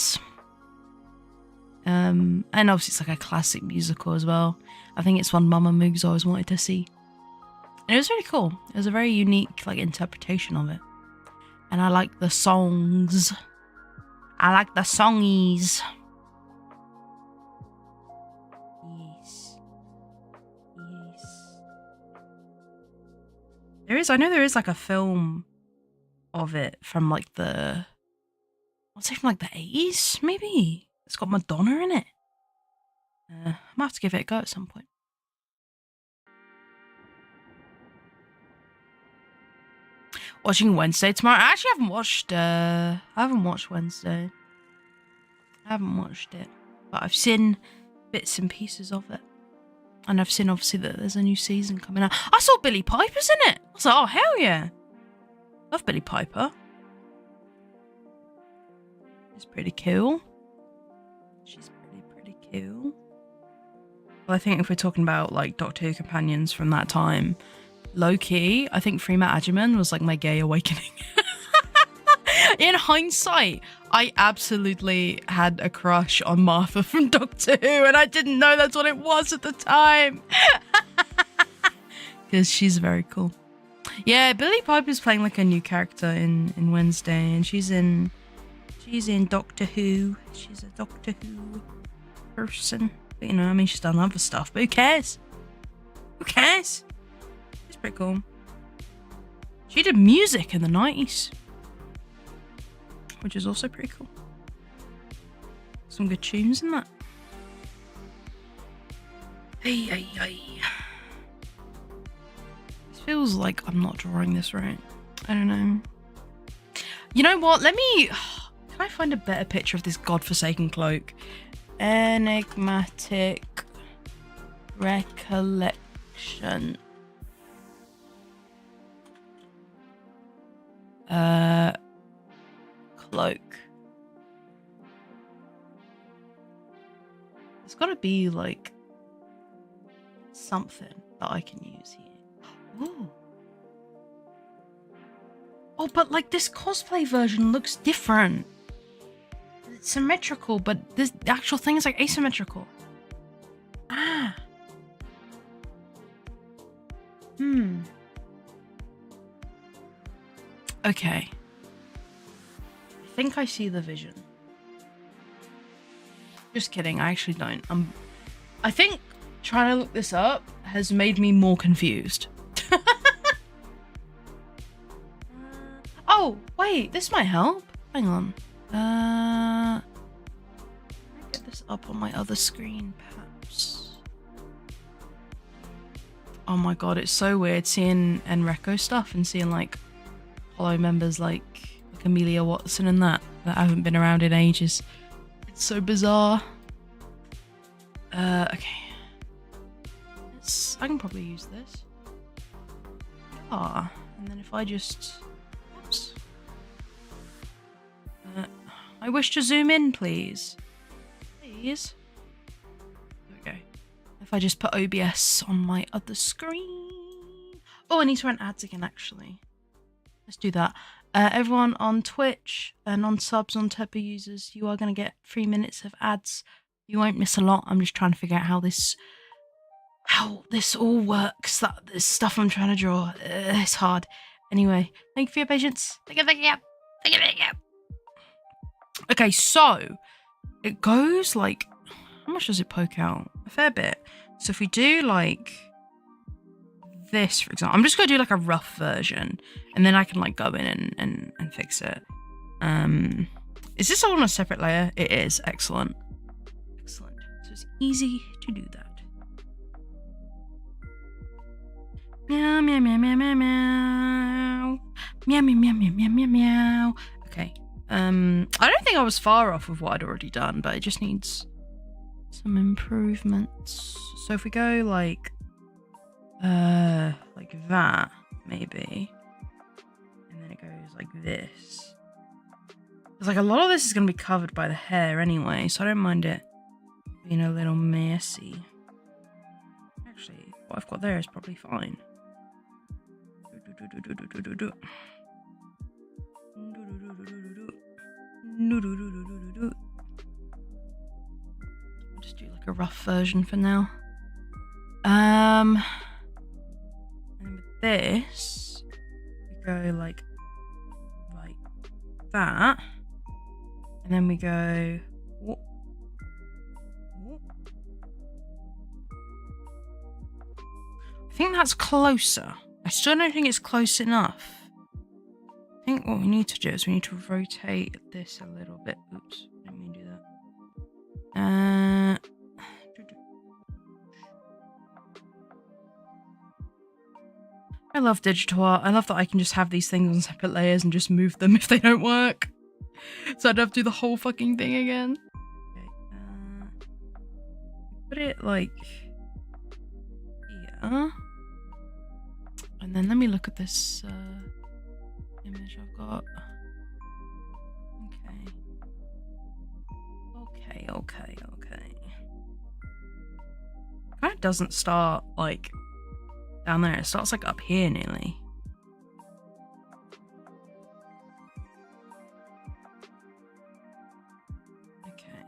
And obviously it's like a classic musical as well. I think it's one Mama Moog's always wanted to see. And it was really cool. It was a very unique like interpretation of it. And I like the songs. I like the songies. I know there is like a film of it from like the, I'd say from like the 80s, maybe. It's got Madonna in it. I might have to give it a go at some point. watching Wednesday tomorrow. I actually haven't watched. I haven't watched Wednesday. I haven't watched it, but I've seen bits and pieces of it, and I've seen obviously that there's a new season coming out. I saw Billie Piper's in it. I was like, oh hell yeah, love Billie Piper. She's pretty cool. She's pretty cool. Well, I think if we're talking about like Doctor Who companions from that time, low key, I think Freema Agyeman was like my gay awakening. In hindsight, I absolutely had a crush on Martha from Doctor Who, and I didn't know that's what it was at the time. Because she's very cool. Yeah, Billie Piper's playing like a new character in Wednesday, and she's in Doctor Who. She's a Doctor Who person. But, you know, I mean, she's done other stuff, but who cares? Who cares? She's pretty cool. She did music in the 90s, which is also pretty cool. Some good tunes in that. Hey. This feels like I'm not drawing this right. I don't know. You know what? Let me... Can I find a better picture of this godforsaken cloak? Enigmatic recollection. Cloak. There's got to be like something that I can use here. Ooh. Oh, but like this cosplay version looks different. It's symmetrical, but this the actual thing is like asymmetrical. Ah. Okay. I think I see the vision. Just kidding, I actually don't. I think trying to look this up has made me more confused. Oh, wait, this might help. Hang on. Get this up on my other screen, perhaps. Oh my god, it's so weird seeing Enrico stuff and seeing like Hollow members like Amelia Watson and that haven't been around in ages. It's so bizarre. Okay. I can probably use this. Ah, and then if I just... Oops. I wish to zoom in, please. Please. There we go. If I just put OBS on my other screen. Oh, I need to run ads again, actually. Let's do that. Everyone on Twitch and on subs on Turbo users, you are going to get 3 minutes of ads. You won't miss a lot. I'm just trying to figure out how this all works. This stuff I'm trying to draw. It's hard. Anyway, thank you for your patience. Thank you. Okay, so it goes like, how much does it poke out? A fair bit. So if we do like this, for example, I'm just going to do like a rough version and then I can like go in and fix it. Is this all on a separate layer? It is. Excellent. So it's easy to do that. Meow, meow, meow, meow, meow, meow. Meow, meow, meow, meow, meow, meow, meow. Okay. I don't think I was far off of what I'd already done, but it just needs some improvements. So if we go like that, maybe. And then it goes like this. Because like a lot of this is going to be covered by the hair anyway, so I don't mind it being a little messy. Actually, what I've got there is probably fine. I'll just do like a rough version for now. And with this, we go like that, and then we go. Whoop, whoop. I think that's closer. I still don't think it's close enough. I think what we need to do is we need to rotate this a little bit. Oops, didn't mean to do that. I love digital art. I love that I can just have these things on separate layers and just move them if they don't work. So I don't have to do the whole fucking thing again. Okay, put it like here. And then let me look at this image I've got. Okay. Kind of doesn't start like down there. It starts like up here nearly. Okay.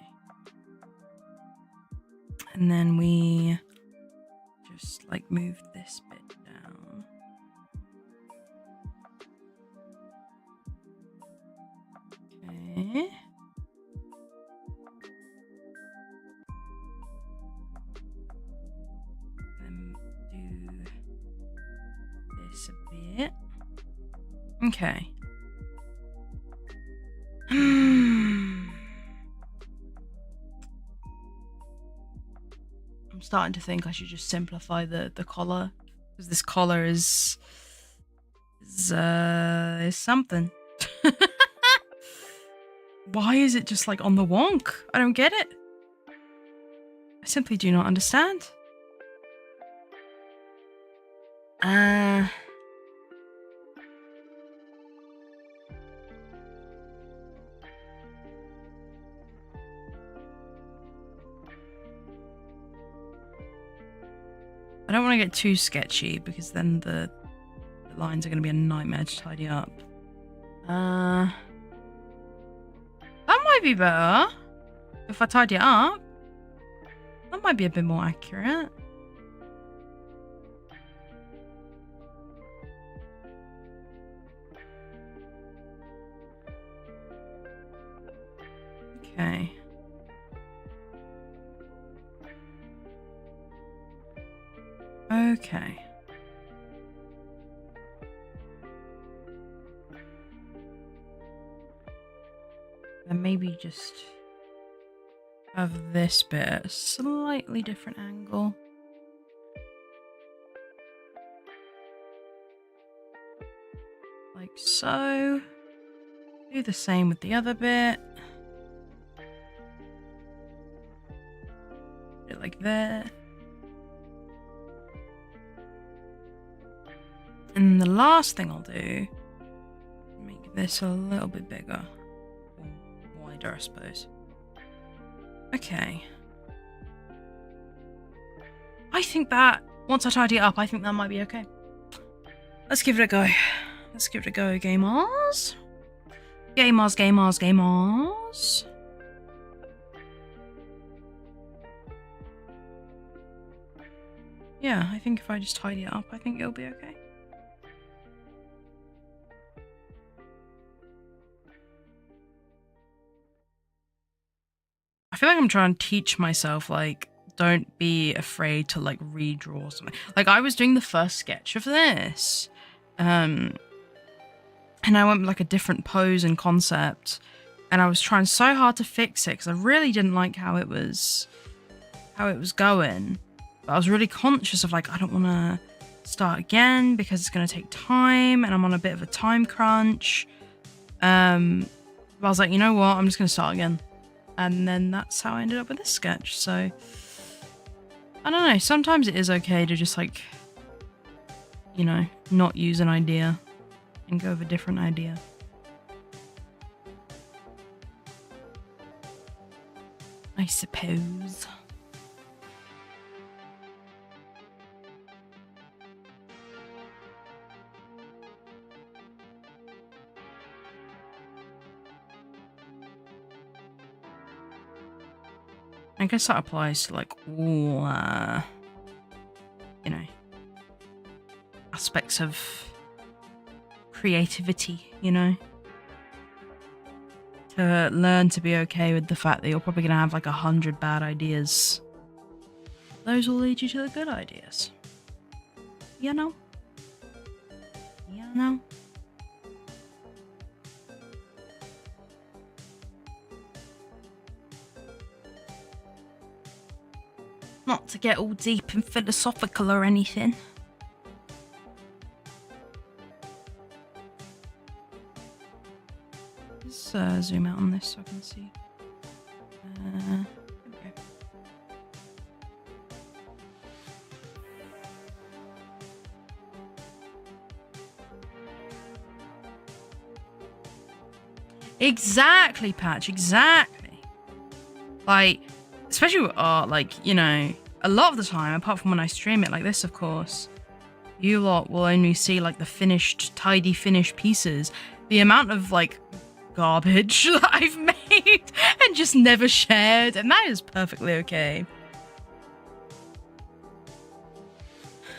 And then we just like move this bit down. Okay. A bit. Okay. I'm starting to think I should just simplify the collar, because this collar is something. Why is it just like on the wonk? I don't get it. I simply do not understand. I don't want to get too sketchy because then the lines are going to be a nightmare to tidy up. That might be better. If I tidy it up, that might be a bit more accurate. Okay. Okay. Then maybe just have this bit at a slightly different angle. Like so. Do the same with the other bit. Put it like there. And the last thing I'll do, make this a little bit bigger. Or wider, I suppose. Okay. I think that, once I tidy it up, I think that might be okay. Let's give it a go. Let's give it a go, gamers. Gamers. Yeah, I think if I just tidy it up, I think it'll be okay. I feel like I'm trying to teach myself, like, don't be afraid to, like, redraw something. Like, I was doing the first sketch of this, and I went with, like, a different pose and concept, and I was trying so hard to fix it, because I really didn't like how it was going. But I was really conscious of, like, I don't want to start again, because it's going to take time, and I'm on a bit of a time crunch. But I was like, you know what, I'm just going to start again. And then that's how I ended up with this sketch. So, I don't know. Sometimes it is okay to just, like, you know, not use an idea and go with a different idea. I suppose. I guess that applies to, like, all, you know, aspects of creativity, you know? To learn to be okay with the fact that you're probably going to have, like, 100 bad ideas. Those will lead you to the good ideas. You know? You know? Not to get all deep and philosophical or anything. Let's zoom out on this so I can see. There we go. Exactly, Patch, exactly. Like, especially with art, like, you know, a lot of the time, apart from when I stream it like this, of course, you lot will only see like the finished, tidy, finished pieces. The amount of like garbage that I've made and just never shared, and that is perfectly okay.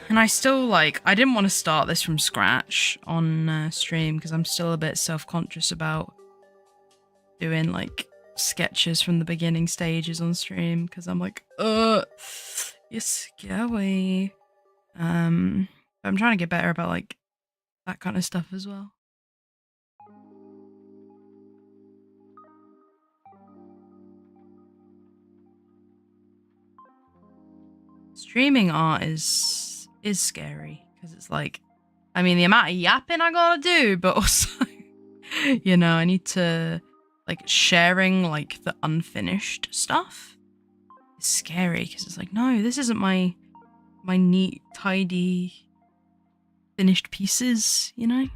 And I still like, I didn't want to start this from scratch on stream because I'm still a bit self-conscious about doing like sketches from the beginning stages on stream because I'm like, you're scary. I'm trying to get better about like that kind of stuff as well. Streaming art is scary because it's like, I mean, the amount of yapping I gotta do, but also, you know, I need to like sharing like the unfinished stuff. It's scary because it's like, no, this isn't my neat, tidy, finished pieces, you know?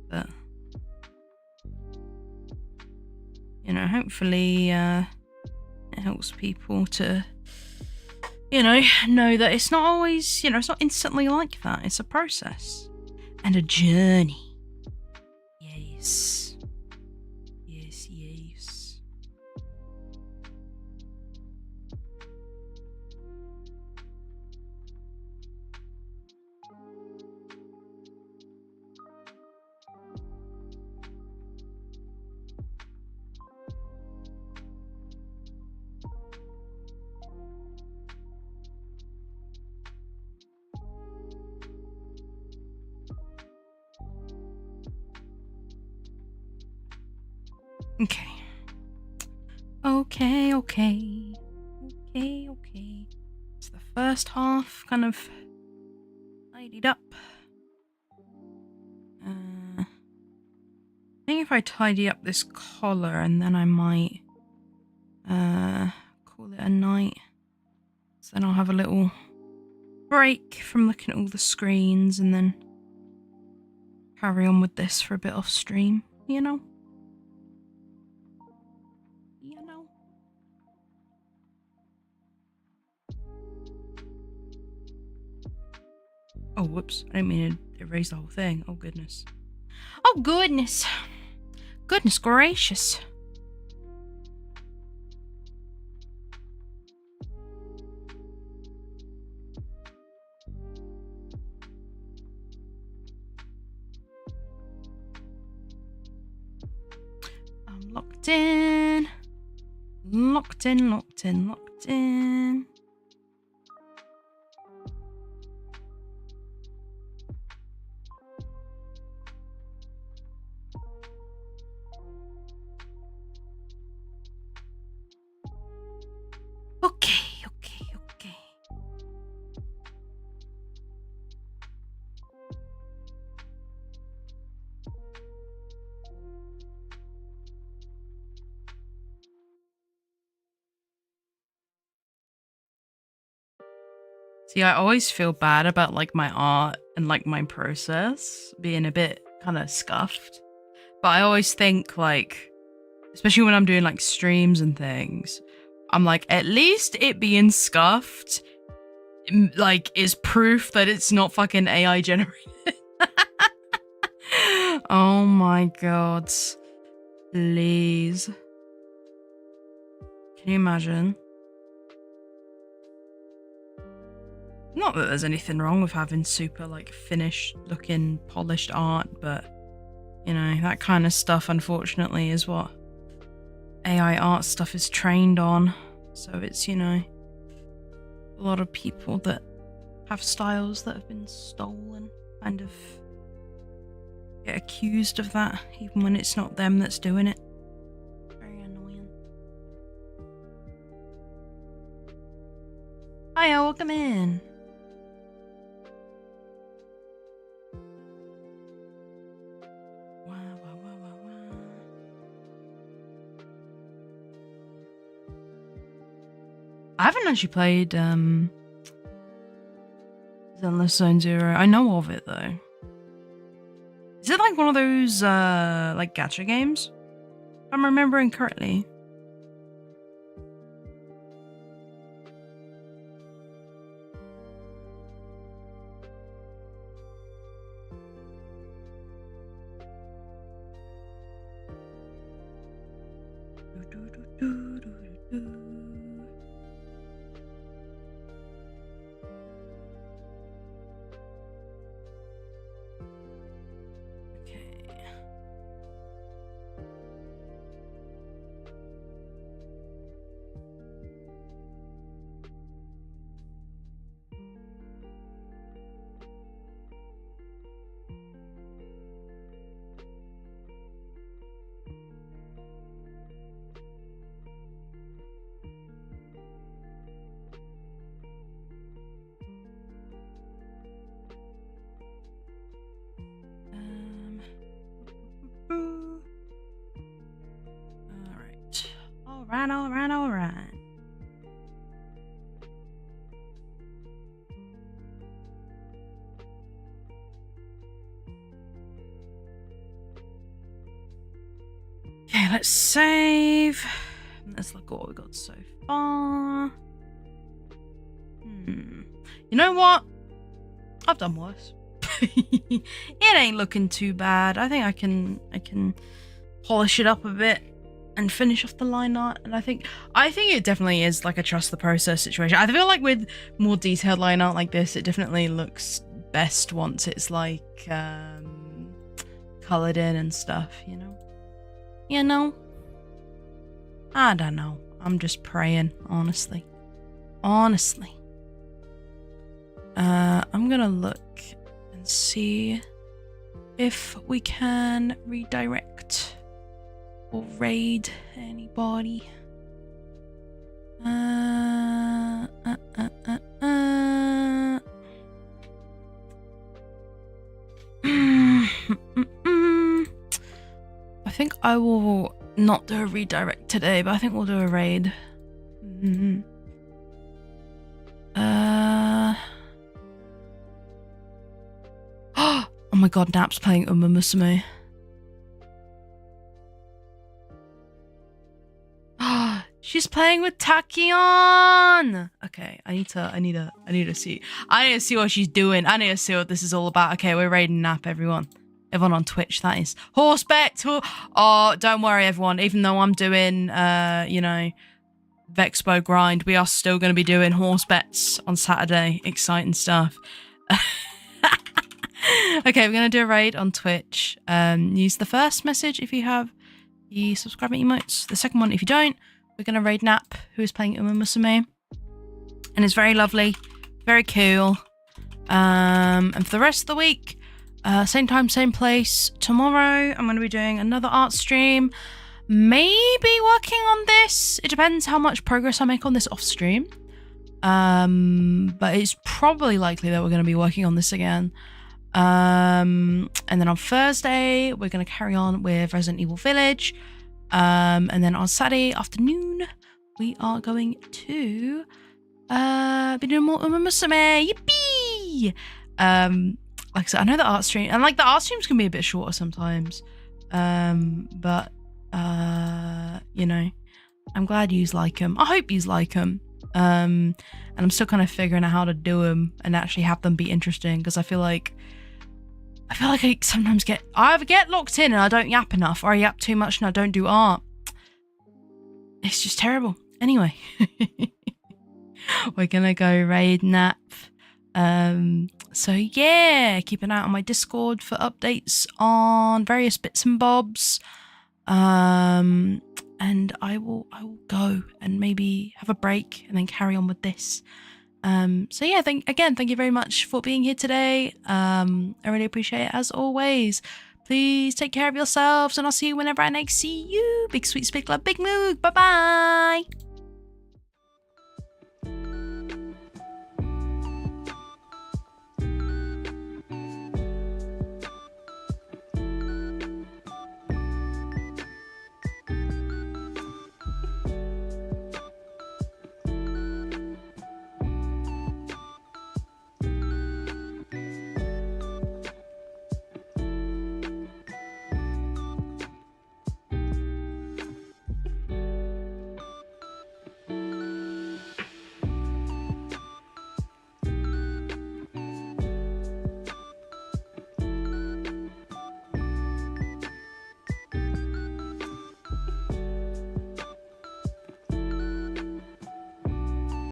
But, you know, hopefully it helps people to, you know that it's not always, you know, it's not instantly like that. It's a process and a journey. Yes. Yes, yes. Okay. Okay. So the first half kind of tidied up. I think if I tidy up this collar and then I might call it a night. So then I'll have a little break from looking at all the screens and then carry on with this for a bit off stream, you know? Oh, whoops. I didn't mean to erase the whole thing. Oh, goodness. Oh, goodness. Goodness gracious. I'm locked in. Locked in. Okay. See, I always feel bad about like my art and like my process being a bit kind of scuffed. But I always think like, especially when I'm doing like streams and things, I'm like, at least it being scuffed like is proof that it's not fucking AI generated. Oh my god. Please. Can you imagine? Not that there's anything wrong with having super like finished looking polished art, but you know, that kind of stuff unfortunately is what AI art stuff is trained on. So it's, you know, a lot of people that have styles that have been stolen kind of get accused of that, even when it's not them that's doing it. Very annoying. Hiya, welcome in. Wow. I haven't actually played Zenless Zone Zero. I know of it though. Is it like one of those like gacha games? If I'm remembering correctly. All right. Okay, let's save. Let's look at what we got so far. You know what? I've done worse. It ain't looking too bad. I think I can polish it up a bit and finish off the line art. And I think it definitely is like a trust the process situation. I feel like with more detailed line art like this, it definitely looks best once it's like colored in and stuff, you know? I don't know. I'm just praying, honestly. I'm gonna look and see if we can redirect or raid anybody. I think I will not do a redirect today, but I think we'll do a raid. Oh my god, Nap's playing Uma Musume. She's playing with Takion. Okay, I need to see. I need to see what she's doing. I need to see what this is all about. Okay, we're raiding Nap, everyone. Everyone on Twitch, that is. Horse bet. Oh, don't worry, everyone. Even though I'm doing, you know, Vexpo grind, we are still going to be doing horse bets on Saturday. Exciting stuff. Okay, we're going to do a raid on Twitch. Use the first message if you have the subscribing emotes. The second one, if you don't, we're going to raid Nap, who is playing Uma Musume. And it's very lovely. Very cool. And for the rest of the week, same time, same place. Tomorrow, I'm going to be doing another art stream. Maybe working on this. It depends how much progress I make on this off stream. But it's probably likely that we're going to be working on this again. And then on Thursday, we're going to carry on with Resident Evil Village. And then on Saturday afternoon, we are going to be doing more Uma Musume. Yippee! Like I said, I know the art stream, and like the art streams can be a bit shorter sometimes. But you know, I'm glad yous like them. I hope yous like them. And I'm still kind of figuring out how to do them and actually have them be interesting, because I feel like I sometimes I either get locked in and I don't yap enough, or I yap too much and I don't do art. It's just terrible. Anyway, we're gonna go raid Nap. So yeah, keep an eye out on my Discord for updates on various bits and bobs. And I will go and maybe have a break and then carry on with this. So yeah, thank you very much for being here today. I really appreciate it as always. Please take care of yourselves, and I'll see you whenever I next see you. Big sweet, big love, big moog. Bye bye.